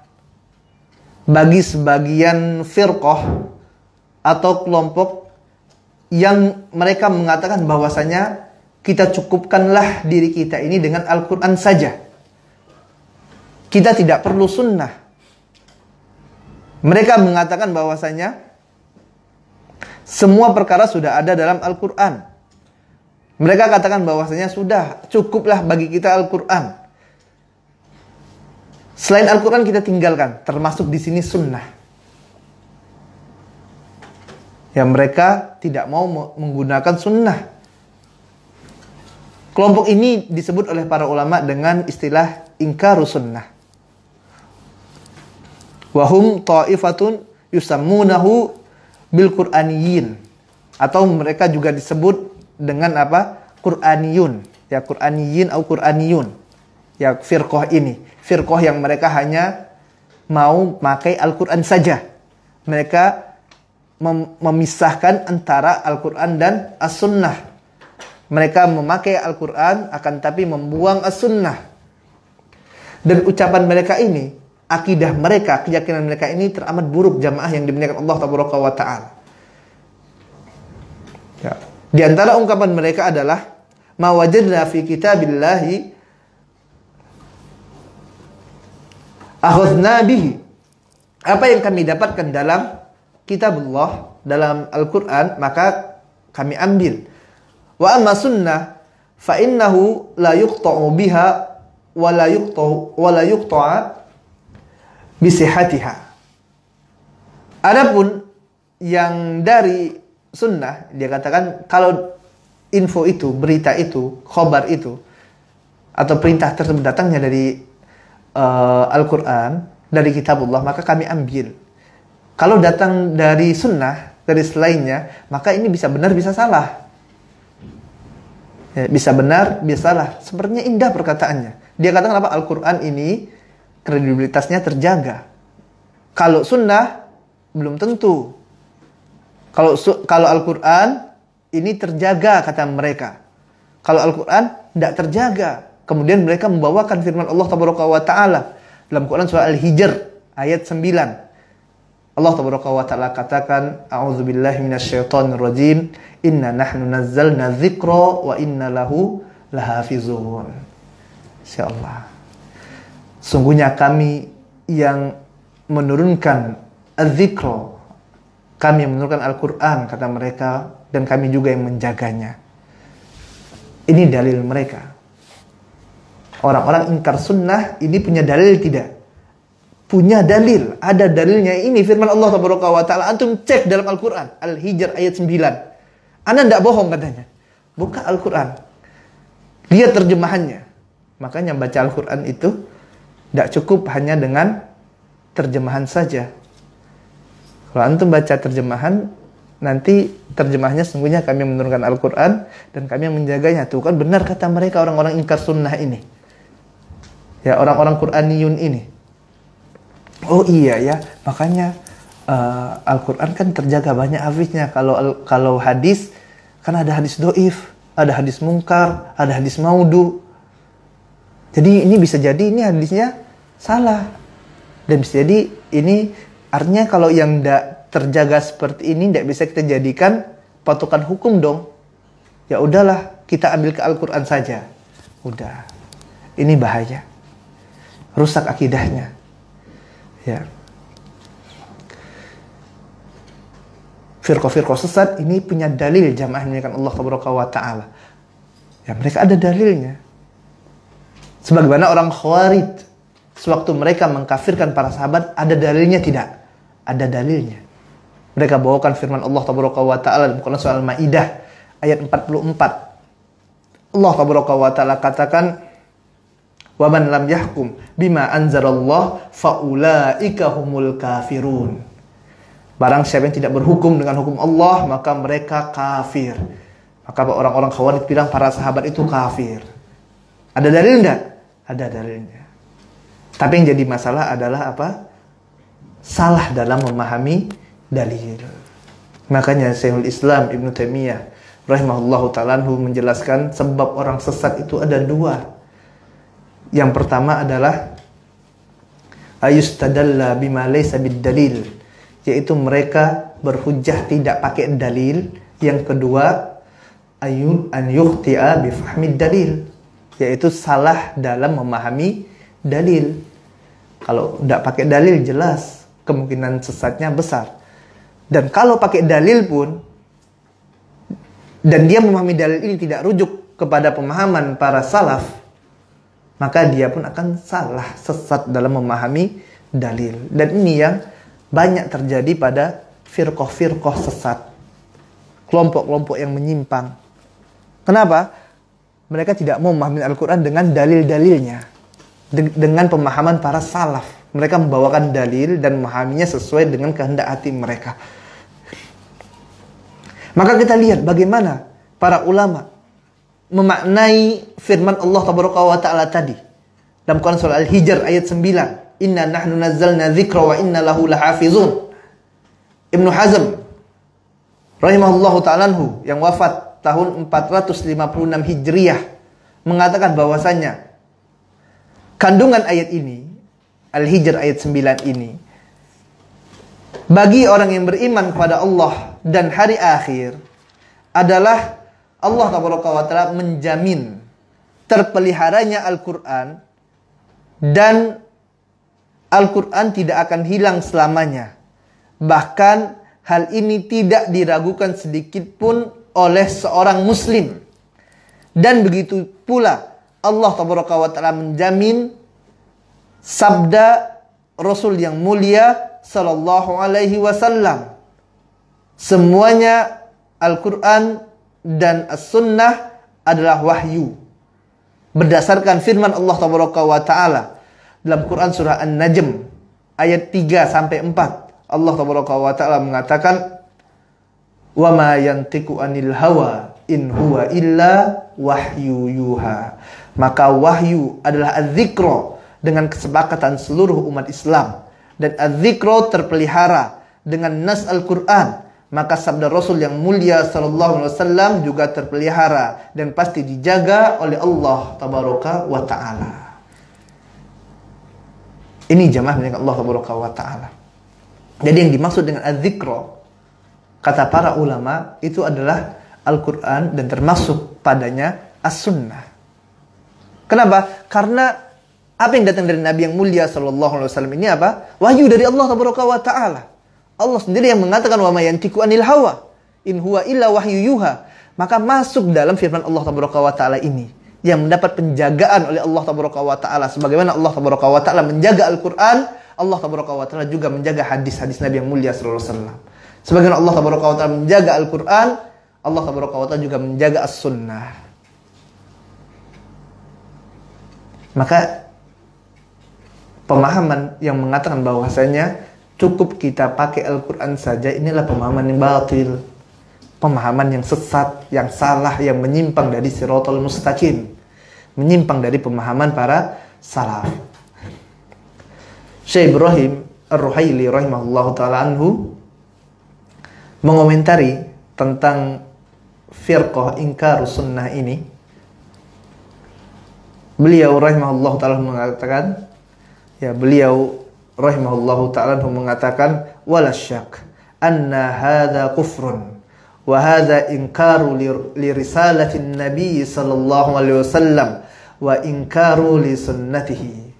bagi sebagian firqah atau kelompok yang mereka mengatakan bahwasanya kita cukupkanlah diri kita ini dengan Al-Quran saja. Kita tidak perlu sunnah. Mereka mengatakan bahwasanya semua perkara sudah ada dalam Al-Quran. Mereka katakan bahwasanya sudah cukuplah bagi kita Al-Quran. Selain Al-Quran kita tinggalkan, termasuk di sini sunnah. Ya, mereka tidak mau menggunakan sunnah. Kelompok ini disebut oleh para ulama dengan istilah ingkaru sunnah. Wahum ta'ifatun yusammunahu bil Qur'aniyin, atau mereka juga disebut dengan apa? Qur'aniyun. Ya, Qur'aniyin atau Qur'aniyun. Ya, firqah ini. Firqah yang mereka hanya mau pakai Al-Quran saja. Mereka memisahkan antara Al-Quran dan As-Sunnah. Mereka memakai Al-Quran akan tapi membuang As-Sunnah. Dan ucapan mereka ini, akidah mereka, keyakinan mereka ini teramat buruk, jamaah yang dimuliakan Allah Tabaraka wa Ta'ala. Ya. Di antara ungkapan mereka adalah ma wajadna fi kitabillahi akhadna bihi. Apa yang kami dapatkan dalam kitabullah, dalam Al-Quran, maka kami ambil. Wa amma sunnah fa innahu la yuqta'u biha wa la yuqta'a bi sihhatiha. Adapun yang dari sunnah, dia katakan kalau info itu, berita itu, khobar itu, atau perintah tersebut datangnya dari Al-Quran, dari kitabullah, maka kami ambil. Kalau datang dari sunnah, dari selainnya, maka ini bisa benar, bisa salah. Ya, bisa benar, bisa salah. Sepertinya indah perkataannya. Dia katakan apa? Al-Quran ini kredibilitasnya terjaga. Kalau sunnah, belum tentu. Kalau Al-Quran ini terjaga, kata mereka. Kalau Al-Quran tidak terjaga. Kemudian mereka membawakan firman Allah Tabaraka wa Ta'ala dalam Quran surah Al-Hijr ayat 9. Allah Tabaraka wa Ta'ala katakan, a'udzubillahi minasyaitonirrajim, inna nahnu nazzalna dzikra wa inna lahu lahafizun. Insyaallah, sungguhnya kami yang menurunkan az-dzikra, kami yang menurunkan Al-Quran, kata mereka, dan kami juga yang menjaganya. Ini dalil mereka. Orang-orang ingkar sunnah ini punya dalil tidak? Punya dalil. Ada dalilnya. Ini firman Allah Tabaraka wa Ta'ala. Antum cek dalam Al-Quran. Al-Hijr ayat 9. Anda tidak bohong katanya. Buka Al-Quran. Lihat terjemahannya. Makanya baca Al-Quran itu tidak cukup hanya dengan terjemahan saja. Kalau antum baca terjemahan, nanti terjemahnya sungguhnya kami menurunkan Al-Quran dan kami yang menjaganya. Tuh kan benar kata mereka, orang-orang ingkar sunnah ini. Ya, orang-orang Qur'aniyun ini. Oh iya ya, makanya Al-Quran kan terjaga banyak hafiznya. Kalau hadis, kan ada hadis doif, ada hadis mungkar, ada hadis maudu. Jadi ini bisa jadi ini hadisnya salah. Dan bisa jadi ini artinya kalau yang tidak terjaga seperti ini tidak bisa kita jadikan patokan hukum dong. Ya udahlah, kita ambil ke Al-Quran saja. Udah. Ini bahaya. Rusak akidahnya. Ya. Firqah-firqah sesat ini punya dalil, jamaah yang Allah Tabaraka wa Ta'ala. Ya, mereka ada dalilnya. Sebagaimana orang Khawarij, sewaktu mereka mengkafirkan para sahabat, ada dalilnya tidak? Ada dalilnya. Mereka bawakan firman Allah Tabaraka wa Ta'ala dalam Quran surah Al-Maidah ayat 44. Allah Taala katakan, "Wa man lam yahkum bima anzalallah faulaika humul kafirun." Barang siapa yang tidak berhukum dengan hukum Allah, maka mereka kafir. Maka orang-orang Khawarij bilang para sahabat itu kafir. Ada dalil enggak? Ada dalilnya. Tapi yang jadi masalah adalah apa? Salah dalam memahami dalil. Makanya Syekhul Islam Ibnu Taimiyah rahimahullahu ta'ala menjelaskan sebab orang sesat itu ada dua. Yang pertama adalah ayustadalla bima laysa bid-dalil, yaitu mereka berhujjah tidak pakai dalil. Yang kedua an yukhti'a bi fahmid dalil, yaitu salah dalam memahami dalil. Kalau tidak pakai dalil jelas kemungkinan sesatnya besar. Dan kalau pakai dalil pun dan dia memahami dalil ini tidak rujuk kepada pemahaman para salaf, maka dia pun akan salah, sesat dalam memahami dalil. Dan ini yang banyak terjadi pada firqah-firqah sesat, kelompok-kelompok yang menyimpang. Kenapa? Mereka tidak mau memahami Al-Quran dengan dalil-dalilnya, dengan pemahaman para salaf. Mereka membawakan dalil dan memahaminya sesuai dengan kehendak hati mereka. Maka kita lihat bagaimana para ulama memaknai firman Allah Taala tadi dalam Quran surah Al-Hijr ayat 9, "Inna nahnu nazzalna dzikra wa inna lahu lahafizun." Ibnu Hazm rahimahullahu ta'ala yang wafat tahun 456 Hijriah mengatakan bahwasanya kandungan ayat ini, Al-Hijr ayat 9 ini, bagi orang yang beriman kepada Allah dan hari akhir adalah Allah Taala menjamin terpeliharanya Al-Quran, dan Al-Quran tidak akan hilang selamanya. Bahkan hal ini tidak diragukan sedikit pun oleh seorang muslim. Dan begitu pula Allah Taala menjamin sabda Rasul yang mulia sallallahu alaihi wasallam, semuanya Al-Quran dan As-Sunnah adalah wahyu. Berdasarkan firman Allah Taala dalam Quran surah An-Najm ayat 3-4, Allah Taala mengatakan, "Wa ma yantiqu anil hawa in huwa illa wahyu yuha." Maka wahyu adalah az-zikra dengan kesepakatan seluruh umat Islam, dan az-zikra terpelihara dengan nas Al-Quran. Maka sabda Rasul yang mulia sallallahu alaihi wasallam juga terpelihara dan pasti dijaga oleh Allah tabaraka wa taala. Ini jamaah dengan Allah tabaraka wa taala. Jadi yang dimaksud dengan az-zikra, kata para ulama, itu adalah Al-Quran dan termasuk padanya As-Sunnah. Kenapa? Karena apa yang datang dari Nabi yang mulia sallallahu alaihi wasallam ini apa? Wahyu dari Allah tabaraka wa taala. Allah sendiri yang mengatakan, "Wa ma yantiqu anil hawa in huwa illa wahyu yuha." Maka masuk dalam firman Allah tabaraka wa taala ini yang mendapat penjagaan oleh Allah tabaraka wa taala. Sebagaimana Allah tabaraka wa taala menjaga Al-Quran, Allah tabaraka wa taala juga menjaga hadis-hadis Nabi yang mulia sallallahu alaihi wasallam. Sebagaimana Allah tabaraka wa taala menjaga Al-Quran, Allah tabaraka wa taala juga menjaga As-Sunnah. Maka pemahaman yang mengatakan bahwasanya cukup kita pakai Al-Quran saja, inilah pemahaman yang batil, pemahaman yang sesat, yang salah, yang menyimpang dari siratal mustaqim, menyimpang dari pemahaman para salaf. Syekh Ibrahim Ar-Ruhaili rahimahullahu ta'ala anhu mengomentari tentang firqah ingkar sunnah ini. Beliau rahimahullahu ta'ala mengatakan, beliau rahimahullahu ta'ala mengatakan, "Wala syak anna hadha kufrun wa hadha inkaru li risalatin nabi sallallahu alaihi wasallam wa inkaru li sunnatihi."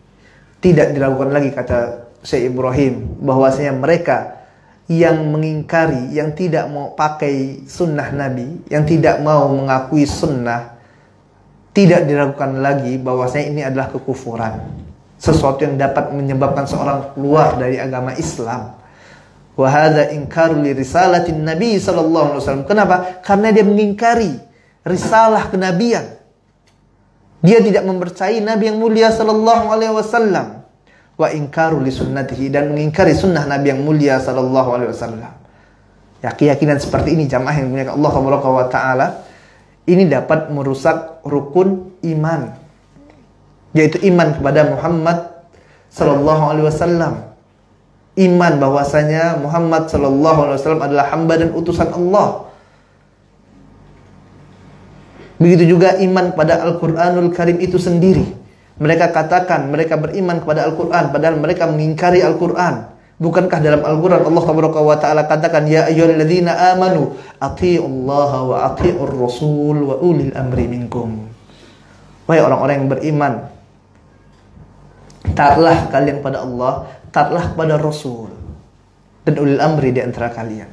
Tidak diragukan lagi, kata Syekh Ibrahim, bahwasanya mereka yang mengingkari, yang tidak mau pakai sunnah Nabi, yang tidak mau mengakui sunnah, tidak diragukan lagi bahwasanya ini adalah kekufuran, sesuatu yang dapat menyebabkan seorang keluar dari agama Islam. Wa hadza inkaru li risalatin Nabi sallallahu alaihi wasallam. Kenapa? Karena dia mengingkari risalah kenabian. Dia tidak mempercayai Nabi yang mulia sallallahu alaihi wasallam. Wa inkaru li sunnatihi, dan mengingkari sunnah Nabi yang mulia sallallahu alaihi wasallam. Ya, keyakinan seperti ini jamaah yang dimuliakan Allah Subhanahu wa taala, ini dapat merusak rukun iman, yaitu iman kepada Muhammad sallallahu alaihi wasallam. Iman bahwasanya Muhammad sallallahu alaihi wasallam adalah hamba dan utusan Allah. Begitu juga iman kepada Al-Qur'anul Karim itu sendiri. Mereka katakan mereka beriman kepada Al-Qur'an, padahal mereka mengingkari Al-Qur'an. Bukankah dalam Al-Qur'an Allah Taala katakan, ya ayyuhalladzina amanu athi'ullaha wa athi'ur rasul wa ulil amri minkum. Wahai orang-orang yang beriman, taatlah kalian pada Allah, taatlah kepada Rasul dan ulil amri di antara kalian.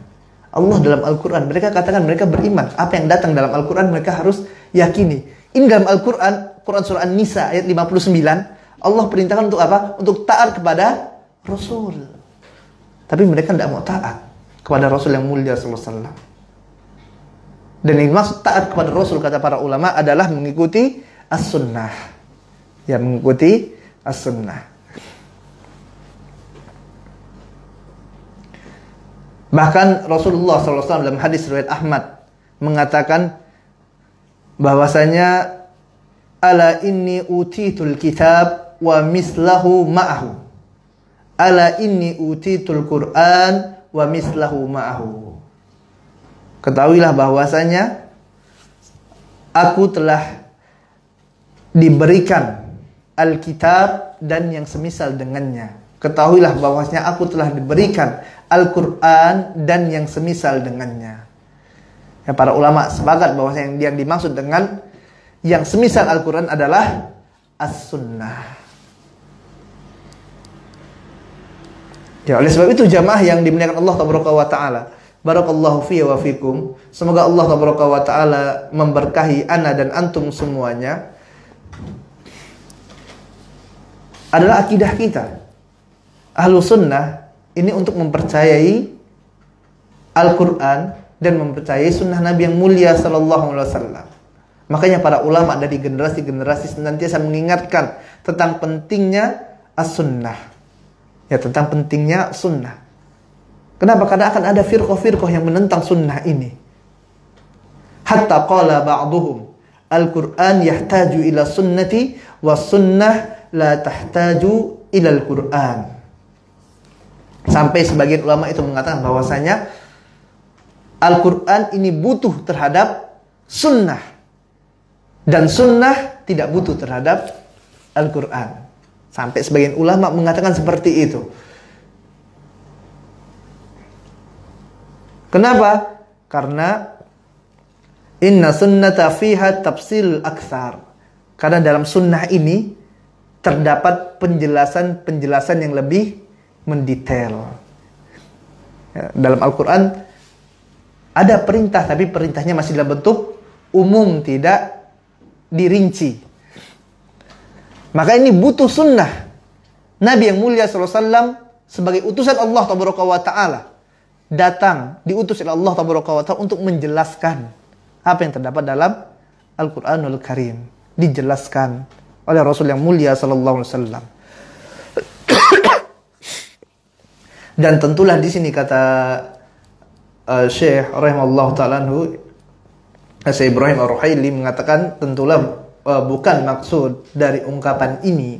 Allah dalam Al-Quran, mereka katakan mereka beriman. Apa yang datang dalam Al-Quran mereka harus yakini. Ini dalam Al-Quran, Quran surah An-Nisa ayat 59, Allah perintahkan untuk apa? Untuk taat kepada Rasul. Tapi mereka tidak mau taat kepada Rasul yang mulia sallallahu alaihi wasallam. Dan yang maksud taat kepada Rasul, kata para ulama, adalah mengikuti as-sunnah. Ya, mengikuti as-sunnah. Bahkan Rasulullah SAW dalam hadis riwayat Ahmad mengatakan bahwasanya ala inni utitul kitab wa mislahu ma'ahu. Ala inni utitul Qur'an wa mislahu ma'ahu. Ketahuilah bahwasanya aku telah diberikan Alkitab dan yang semisal dengannya. Ketahuilah bahwasanya aku telah diberikan Al-Quran dan yang semisal dengannya. Ya, para ulama sepakat bahwasanya yang dimaksud dengan yang semisal Al-Quran adalah As-Sunnah. Ya, oleh sebab itu jamaah yang dimuliakan Allah Taala, barakallahu fiyya wa fikum. Semoga Allah Taala memberkahi ana dan antum semuanya. Adalah akidah kita. Ahlus sunnah ini untuk mempercayai Al-Quran dan mempercayai sunnah Nabi yang mulia sallallahu alaihi wasallam. Makanya para ulama dari generasi-generasi senantiasa mengingatkan tentang pentingnya as-sunnah. Ya, tentang pentingnya sunnah. Kenapa? Karena akan ada firqah-firqah yang menentang sunnah ini. Hatta qala ba'duhum Al-Quran yahtaju ila sunnati wa sunnah la tahtaju ila Al-Quran. Sampai sebagian ulama itu mengatakan bahwasanya Al-Quran ini butuh terhadap sunnah, dan sunnah tidak butuh terhadap Al-Quran. Sampai sebagian ulama mengatakan seperti itu. Kenapa? Karena inna sunnata fiha tafsil aktsar. Karena dalam sunnah ini terdapat penjelasan-penjelasan yang lebih mendetail. Ya, dalam Al-Quran ada perintah, tapi perintahnya masih dalam bentuk umum, tidak dirinci. Maka ini butuh sunnah. Nabi yang mulia SAW sebagai utusan Allah Taala datang, diutus oleh Allah Taala untuk menjelaskan apa yang terdapat dalam Al-Quranul Karim. Dijelaskan oleh Rasul yang mulia sallallahu alaihi wasallam. Dan tentulah di sini kata Syekh rahimahullah ta'ala anhu, Syekh Ibrahim Ar-Ruhaili mengatakan tentulah bukan maksud dari ungkapan ini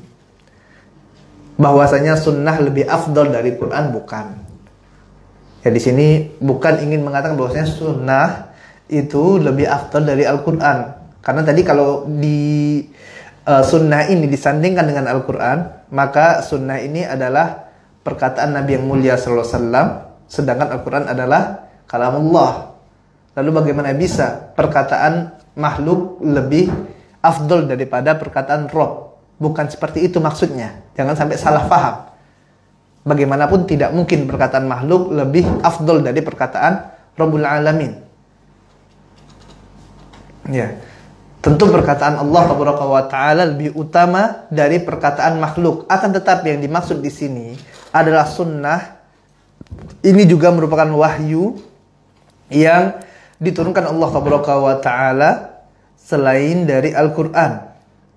bahwasanya sunnah lebih afdal dari Quran, bukan. Ya, di sini bukan ingin mengatakan bahwasanya sunnah itu lebih afdal dari Al-Quran. Karena tadi kalau di sunnah ini disandingkan dengan Al-Quran, maka sunnah ini adalah perkataan Nabi yang mulia sallallahu alaihi wasallam, sedangkan Al-Quran adalah kalamullah. Lalu bagaimana bisa perkataan makhluk lebih afdal daripada perkataan Rabb? Bukan seperti itu maksudnya. Jangan sampai salah paham. Bagaimanapun tidak mungkin perkataan makhluk lebih afdal dari perkataan Rabbul Alamin. Ya. Tentu perkataan Allah Taala lebih utama dari perkataan makhluk. Akan tetapi yang dimaksud di sini adalah sunnah Ini juga merupakan wahyu yang diturunkan Allah Taala selain dari Al-Quran.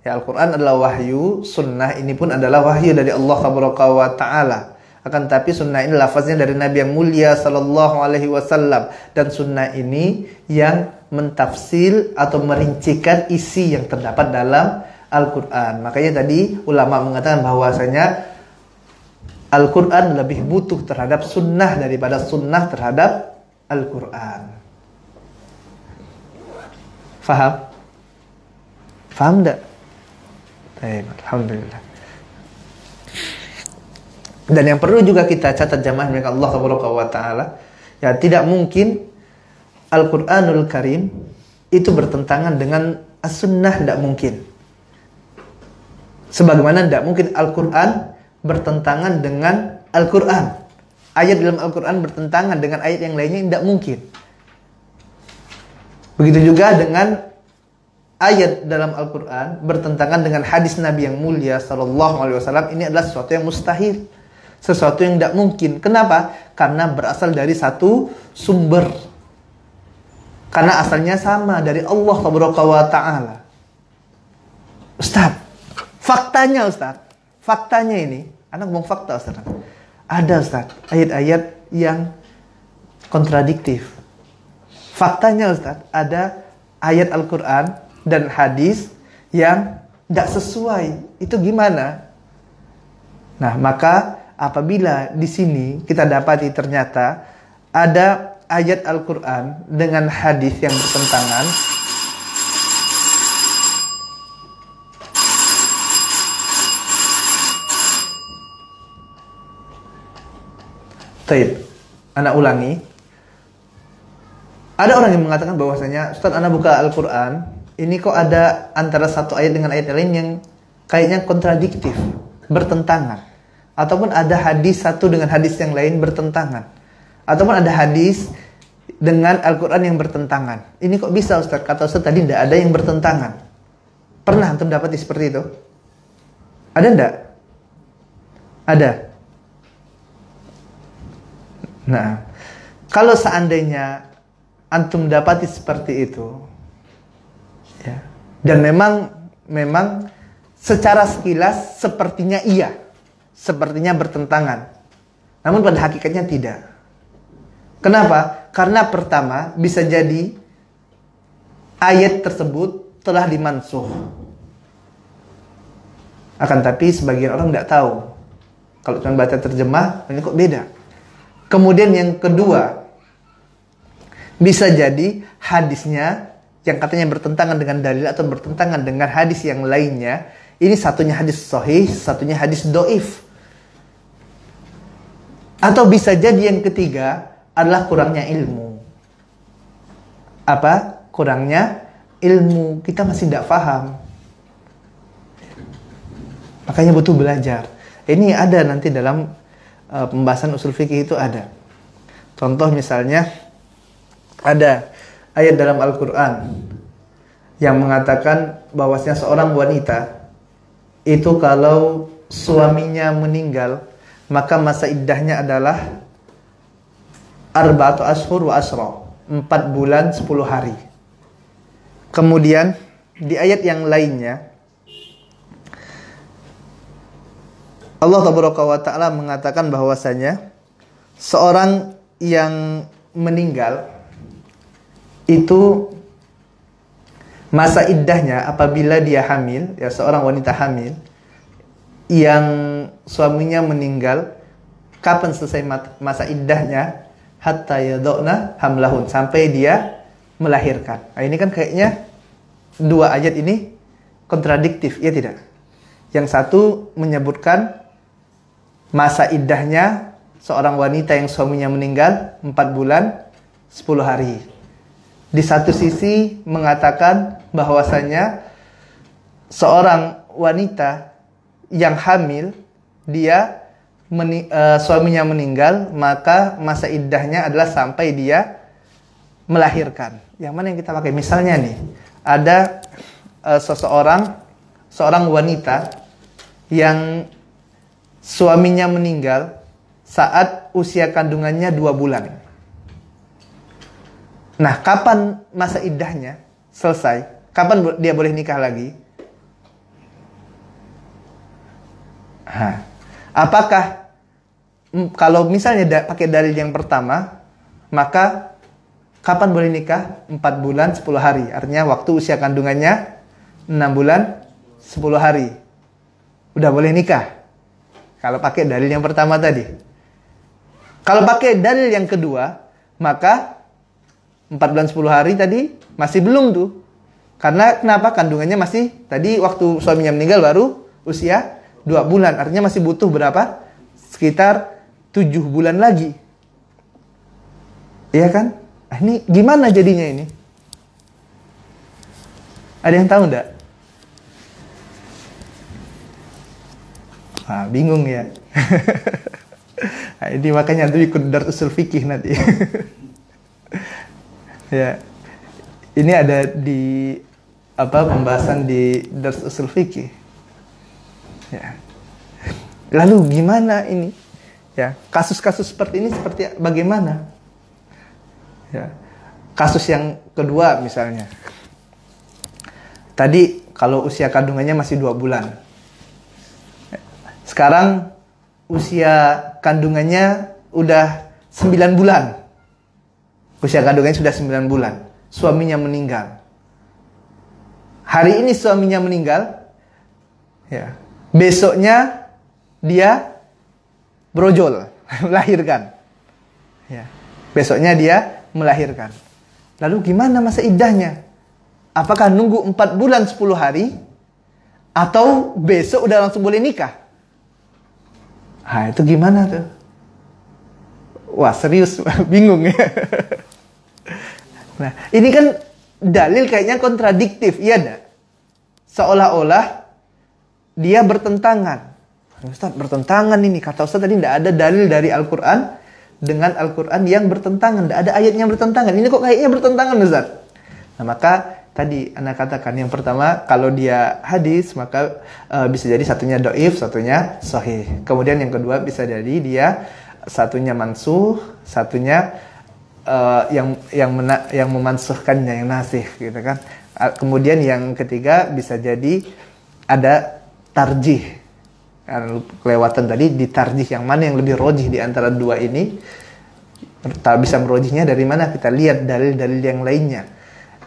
Ya, Al-Quran adalah wahyu, sunnah ini pun adalah wahyu dari Allah Taala. Akan tapi sunnah ini lafaznya dari Nabi yang mulia Sallallahu Alaihi Wasallam, dan sunnah ini yang mentafsir atau merincikan isi yang terdapat dalam Al-Quran. Makanya tadi ulama mengatakan bahwasanya Al-Quran lebih butuh terhadap sunnah daripada sunnah terhadap Al-Quran. Faham? Faham tak? Baik, alhamdulillah. Dan yang perlu juga kita catat jamaah milik Allah Taala, ya tidak mungkin Al-Quranul Karim itu bertentangan dengan As-Sunnah, tidak mungkin. Sebagaimana tidak mungkin Al-Quran bertentangan dengan Al-Quran. Ayat dalam Al-Quran bertentangan dengan ayat yang lainnya, tidak mungkin. Begitu juga dengan ayat dalam Al-Quran bertentangan dengan hadis Nabi yang mulia Sallallahu Alaihi Wasallam. Ini adalah sesuatu yang mustahil, sesuatu yang tidak mungkin. Kenapa? Karena berasal dari satu sumber. Karena asalnya sama dari Allah Taala. Ustaz, faktanya ini, anak ngomong fakta Ustaz. Ada Ustaz, ayat-ayat yang kontradiktif. Faktanya Ustaz, ada ayat Al-Quran dan hadis yang tidak sesuai. Itu gimana? Nah, maka apabila di sini kita dapati ternyata ada ayat Al-Quran dengan hadis yang bertentangan, Taib, anak ulangi. Ada orang yang mengatakan bahwasanya, Ustaz, anak buka Al-Quran, ini kok ada antara satu ayat dengan ayat lain yang kayaknya kontradiktif, bertentangan. Ataupun ada hadis satu dengan hadis yang lain bertentangan. Ataupun ada hadis dengan Al-Quran yang bertentangan. Ini kok bisa Ustaz? Kata Ustaz tadi tidak ada yang bertentangan. Pernah antum dapati seperti itu? Ada enggak? Ada. Nah, kalau seandainya antum dapati seperti itu, ya, dan memang secara sekilas sepertinya iya, sepertinya bertentangan, namun pada hakikatnya tidak. Kenapa? Karena pertama, bisa jadi ayat tersebut telah dimansuh. Akan tapi sebagian orang tidak tahu. Kalau cuma baca terjemah, ini kok beda. Kemudian yang kedua, bisa jadi hadisnya yang katanya bertentangan dengan dalil atau bertentangan dengan hadis yang lainnya, ini satunya hadis sahih, satunya hadis doif. Atau bisa jadi yang ketiga adalah kurangnya ilmu. Apa? Kurangnya ilmu. Kita masih tidak paham. Makanya butuh belajar. Ini ada nanti dalam pembahasan usul fikih itu ada. Contoh misalnya, ada ayat dalam Al-Quran yang mengatakan bahwasanya seorang wanita itu kalau suaminya meninggal, maka masa iddahnya adalah 4 ashur wa asra, 4 bulan 10 hari. Kemudian di ayat yang lainnya Allah Taala mengatakan bahwasanya seorang yang meninggal itu masa iddahnya apabila dia hamil, ya seorang wanita hamil yang suaminya meninggal, kapan selesai masa iddahnya? Hatta yadokna hamlahun, sampai dia melahirkan. Nah, ini kan kayaknya dua ayat ini kontradiktif, ya tidak? Yang satu menyebutkan masa iddahnya seorang wanita yang suaminya meninggal 4 bulan 10 hari. Di satu sisi mengatakan bahwasanya seorang wanita yang hamil, dia suaminya meninggal, maka masa iddahnya adalah sampai dia melahirkan. Yang mana yang kita pakai? Misalnya nih, ada seorang wanita yang suaminya meninggal saat usia kandungannya 2 bulan. Nah, kapan masa iddahnya selesai? Kapan dia boleh nikah lagi? Apakah kalau misalnya pakai dalil yang pertama, maka kapan boleh nikah? 4 bulan 10 hari. Artinya waktu usia kandungannya 6 bulan 10 hari. Udah boleh nikah. Kalau pakai dalil yang pertama tadi. Kalau pakai dalil yang kedua, maka 4 bulan 10 hari tadi masih belum tuh. Karena kenapa? Kandungannya masih, tadi waktu suaminya meninggal baru usia 2 bulan. Artinya masih butuh berapa? Sekitar 7 bulan lagi. Iya kan? Nah, ini gimana jadinya ini? Ada yang tahu enggak? Bingung ya. Nah, ini makanya tuh ikut dars usul fikih nanti. Ya, ini ada di pembahasan di dars usul fikih. Ya. Lalu gimana ini? Ya, kasus-kasus seperti ini seperti bagaimana? Ya. Kasus yang kedua misalnya. Tadi kalau usia kandungannya masih 2 bulan. Sekarang usia kandungannya udah 9 bulan. Usia kandungannya sudah 9 bulan. Suaminya meninggal. Hari ini suaminya meninggal. Ya. Besoknya dia brojol, melahirkan. Ya. Besoknya dia melahirkan. Lalu gimana masa iddahnya? Apakah nunggu 4 bulan 10 hari? Atau besok udah langsung boleh nikah? Itu gimana tuh? Wah, serius, bingung ya. Nah, ini kan dalil kayaknya kontradiktif, iya enggak? Seolah-olah dia bertentangan. Ustaz, bertentangan ini. Kata Ustaz tadi tidak ada dalil dari Al-Quran dengan Al-Quran yang bertentangan. Tidak ada ayat yang bertentangan. Ini kok kayaknya bertentangan, Ustaz? Nah, maka tadi Anda katakan yang pertama, kalau dia hadis, maka bisa jadi satunya do'if, satunya sahih. Kemudian yang kedua bisa jadi dia satunya mansuh, satunya yang memansuhkannya, yang nasih, gitu kan. Kemudian yang ketiga bisa jadi ada tarjih. Kelewatan tadi di tarjih, yang mana yang lebih rojih di antara dua ini. Tak bisa merojihnya dari mana? Kita lihat dalil-dalil yang lainnya.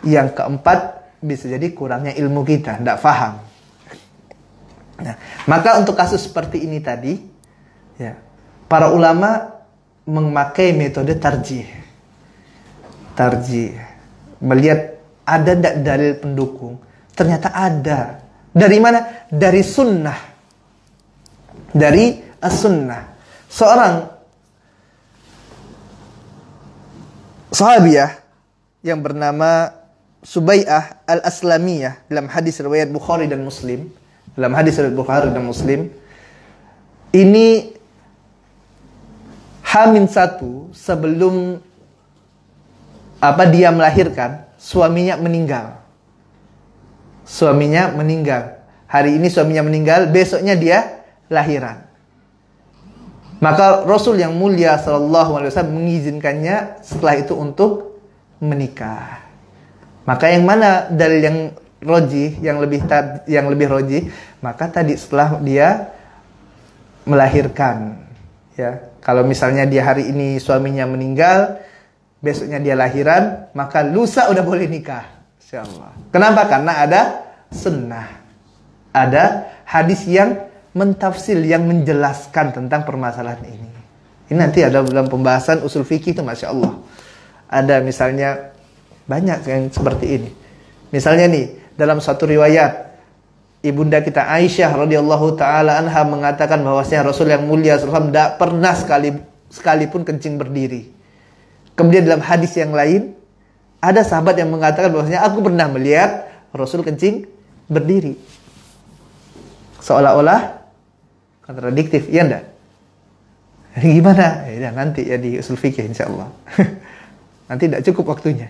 Yang keempat bisa jadi kurangnya ilmu kita, tidak faham. Nah, maka untuk kasus seperti ini tadi, ya, para ulama memakai metode tarjih. Tarjih, melihat ada tidak dalil pendukung. Ternyata ada. Dari mana? Dari sunnah. Dari as-sunnah. Seorang sahabiah yang bernama Subai'ah al-Aslamiyah dalam hadis riwayat Bukhari dan Muslim. Dalam hadis riwayat Bukhari dan Muslim, ini H-1 sebelum dia melahirkan, suaminya meninggal. Suaminya meninggal. Hari ini suaminya meninggal, besoknya dia lahiran. Maka Rasul yang mulia SAW mengizinkannya setelah itu untuk menikah. Maka yang mana dalil yang rojih, yang lebih rojih? Maka tadi setelah dia melahirkan, ya. Kalau misalnya dia hari ini suaminya meninggal, besoknya dia lahiran, maka lusa udah boleh nikah, insyaallah. Kenapa? Karena ada sunnah, ada hadis yang mentafsir, yang menjelaskan tentang permasalahan ini. Ini nanti ada dalam pembahasan usul fikih itu, masya Allah. Ada misalnya banyak yang seperti ini. Misalnya nih, dalam satu riwayat, ibunda kita Aisyah radhiyallahu taala anha mengatakan bahwasanya Rasul yang mulia SAW tidak pernah sekalipun kencing berdiri. Kemudian dalam hadis yang lain, ada sahabat yang mengatakan bahwasanya aku pernah melihat Rasul kencing berdiri. Seolah-olah kontradiktif, iya enggak? Gimana? Ya nanti ya di usul fikih insyaallah. Nanti tidak cukup waktunya.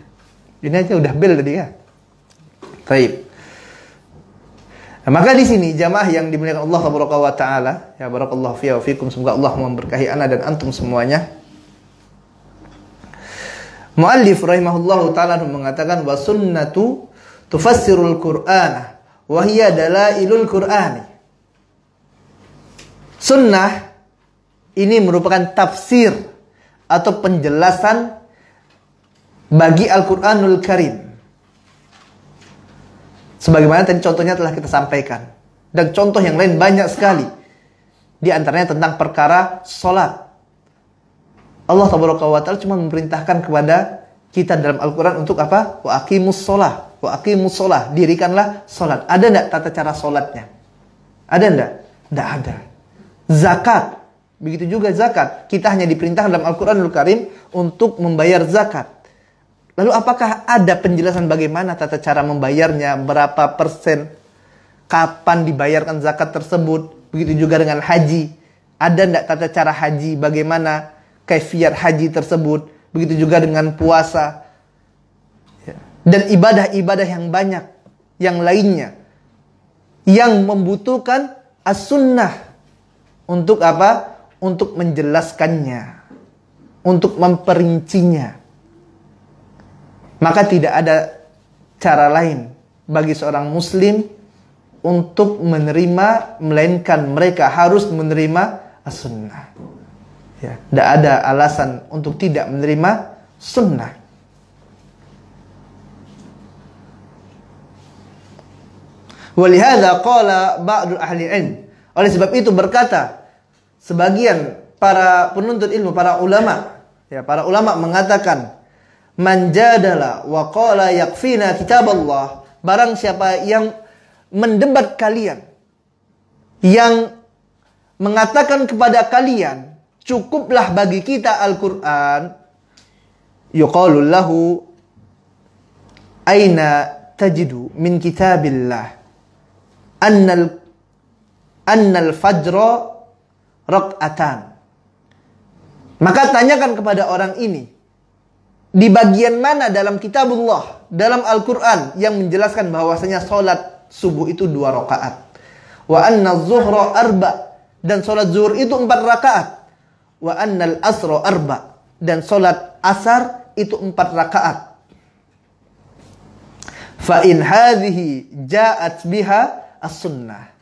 Ini aja udah bel tadi ya. Baik. Nah, maka di sini jamaah yang dimuliakan Allah Subhanahu wa taala, ya barakallahu fiya wa fikum, semoga Allah memberkahi ana dan antum semuanya. Muallif rahimahullahu taala mengatakan wa sunnatu tufassirul Qur'an wa hiya dalailul Qur'ani. Sunnah ini merupakan tafsir atau penjelasan bagi Al-Qur'anul Karim. Sebagaimana tadi contohnya telah kita sampaikan. Dan contoh yang lain banyak sekali. Di antaranya tentang perkara sholat. Allah Ta'ala cuma memerintahkan kepada kita dalam Al-Quran untuk apa? Wa aqimus sholah. Wa aqimus sholah. Dirikanlah sholat. Ada enggak tata cara sholatnya? Ada enggak? Enggak ada. Zakat. Begitu juga zakat. Kita hanya diperintahkan dalam Al-Quranul Karim untuk membayar zakat. Lalu apakah ada penjelasan bagaimana tata cara membayarnya, berapa persen, kapan dibayarkan zakat tersebut? Begitu juga dengan haji. Ada enggak tata cara haji, bagaimana kaifiat haji tersebut? Begitu juga dengan puasa. Dan ibadah-ibadah yang banyak, yang lainnya. Yang membutuhkan as-sunnah. Untuk apa? Untuk menjelaskannya. Untuk memperincinya. Maka tidak ada cara lain bagi seorang muslim untuk menerima, melainkan mereka harus menerima as-sunnah. Ya, tidak ada alasan untuk tidak menerima sunnah. Walihada qala ba'du ahli ilm. Oleh sebab itu berkata sebagian para penuntut ilmu, para ulama, ya, para ulama mengatakan, man jadala wa qala yakfina kitaballah, barang siapa yang mendebat kalian, yang mengatakan kepada kalian cukuplah bagi kita Al-Qur'an, yuqalu lahu aina tajidu min kitabillah annal fajra raq'atan. Maka tanyakan kepada orang ini, di bagian mana dalam kitabullah, dalam Al-Quran yang menjelaskan bahwasanya solat subuh itu 2 rakaat. Wa anna zuhra arba, dan solat zuhur itu 4 rakaat. Wa anna al-asra arba, dan solat asar itu 4 rakaat. Fa in hadhihi ja'at biha as-sunnah.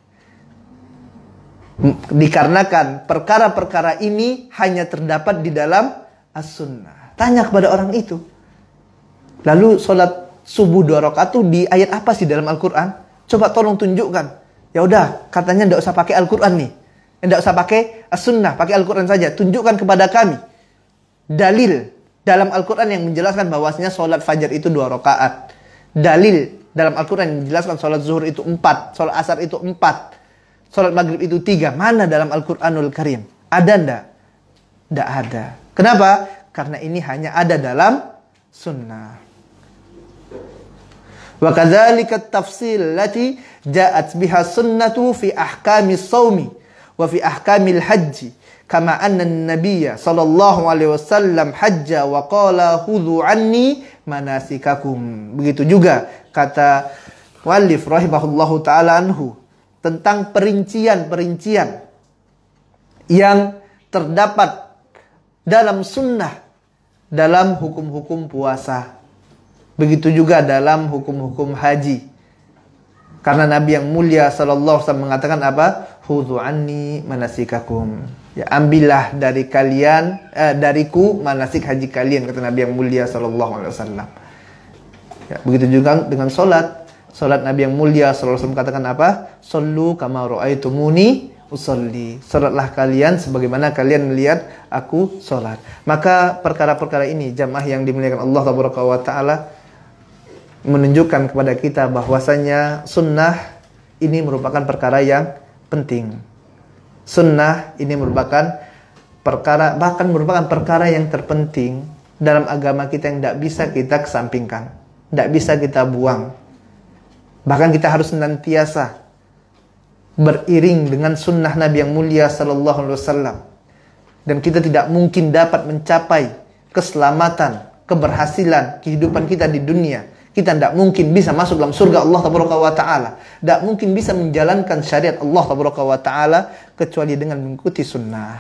Dikarenakan perkara-perkara ini hanya terdapat di dalam as-sunnah. Tanya kepada orang itu. Lalu sholat subuh 2 rakaat itu di ayat apa sih dalam Al-Quran? Coba tolong tunjukkan. Ya udah, katanya tidak usah pakai Al-Quran nih. Tidak usah pakai as-sunnah, pakai Al-Quran saja. Tunjukkan kepada kami dalil dalam Al-Quran yang menjelaskan bahwasanya sholat fajar itu 2 rakaat. Dalil dalam Al-Quran yang menjelaskan sholat zuhur itu 4, sholat asar itu 4, sholat maghrib itu 3. Mana dalam Al-Quranul Karim? Ada enggak? Tidak ada. Kenapa? Karena ini hanya ada dalam sunnah. Wa kadzalika at-tafsil allati ja'at biha sunnatu fi ahkamis shaumi wa fi ahkamil hajji, kama anna an-nabiyya sallallahu alaihi wasallam hajja wa qala khudhu anni manasikakum. Begitu juga kata muallif rahimahullahu taala anhu tentang perincian-perincian yang terdapat dalam sunnah, dalam hukum-hukum puasa. Begitu juga dalam hukum-hukum haji. Karena Nabi yang mulia sallallahu alaihi wasallam mengatakan apa? Khudhu anni manasikakum. Ya, ambillah dari kalian, dariku manasik haji kalian, kata Nabi yang mulia sallallahu alaihi wasallam. Ya, begitu juga dengan salat. Salat Nabi yang mulia sallallahu alaihi wasallam katakan apa? Shallu kama ra'aitumuni usolli. Salatlah kalian sebagaimana kalian melihat aku salat. Maka perkara-perkara ini jamaah yang dimuliakan Allah Taala menunjukkan kepada kita bahwasanya sunnah ini merupakan perkara yang penting. Sunnah ini merupakan perkara, bahkan merupakan perkara yang terpenting dalam agama kita yang tidak bisa kita kesampingkan, tidak bisa kita buang. Bahkan kita harus senantiasa beriring dengan sunnah Nabi yang mulia sallallahu alaihi wasallam. Dan kita tidak mungkin dapat mencapai keselamatan, keberhasilan kehidupan kita di dunia Kita tidak mungkin bisa masuk dalam surga Allah Tabaraka wa Ta'ala. Tidak mungkin bisa menjalankan syariat Allah Tabaraka wa Ta'ala kecuali dengan mengikuti sunnah.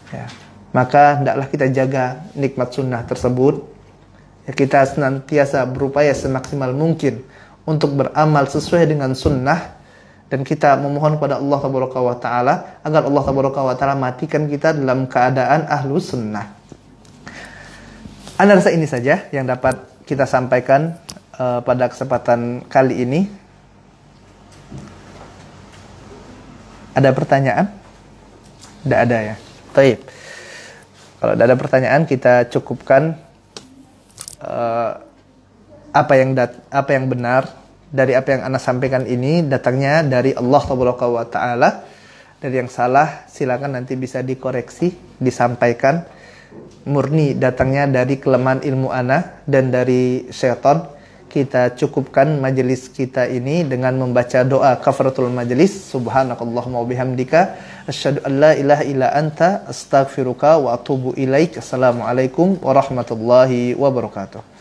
Ya. Maka hendaklah kita jaga nikmat sunnah tersebut. Ya, kita senantiasa berupaya semaksimal mungkin untuk beramal sesuai dengan sunnah. Dan kita memohon kepada Allah Tabaraka wa Ta'ala agar Allah Tabaraka wa Ta'ala matikan kita dalam keadaan ahlu sunnah. Ana rasa ini saja yang dapat kita sampaikan pada kesempatan kali ini. Ada pertanyaan? Tidak ada ya? Baik. Kalau tidak ada pertanyaan, kita cukupkan apa yang benar dari apa yang Ana sampaikan ini datangnya dari Allah Tabaraka wa Ta'ala. Dari yang salah silakan nanti bisa dikoreksi, disampaikan. Murni datangnya dari kelemahan ilmu Ana dan dari syaitan. Kita cukupkan majelis kita ini dengan membaca doa kafaratul majelis. Subhanakallahumma wa bihamdika asyhadu an la ilaha illa anta astaghfiruka wa atubu ilaik. Assalamualaikum warahmatullahi wabarakatuh.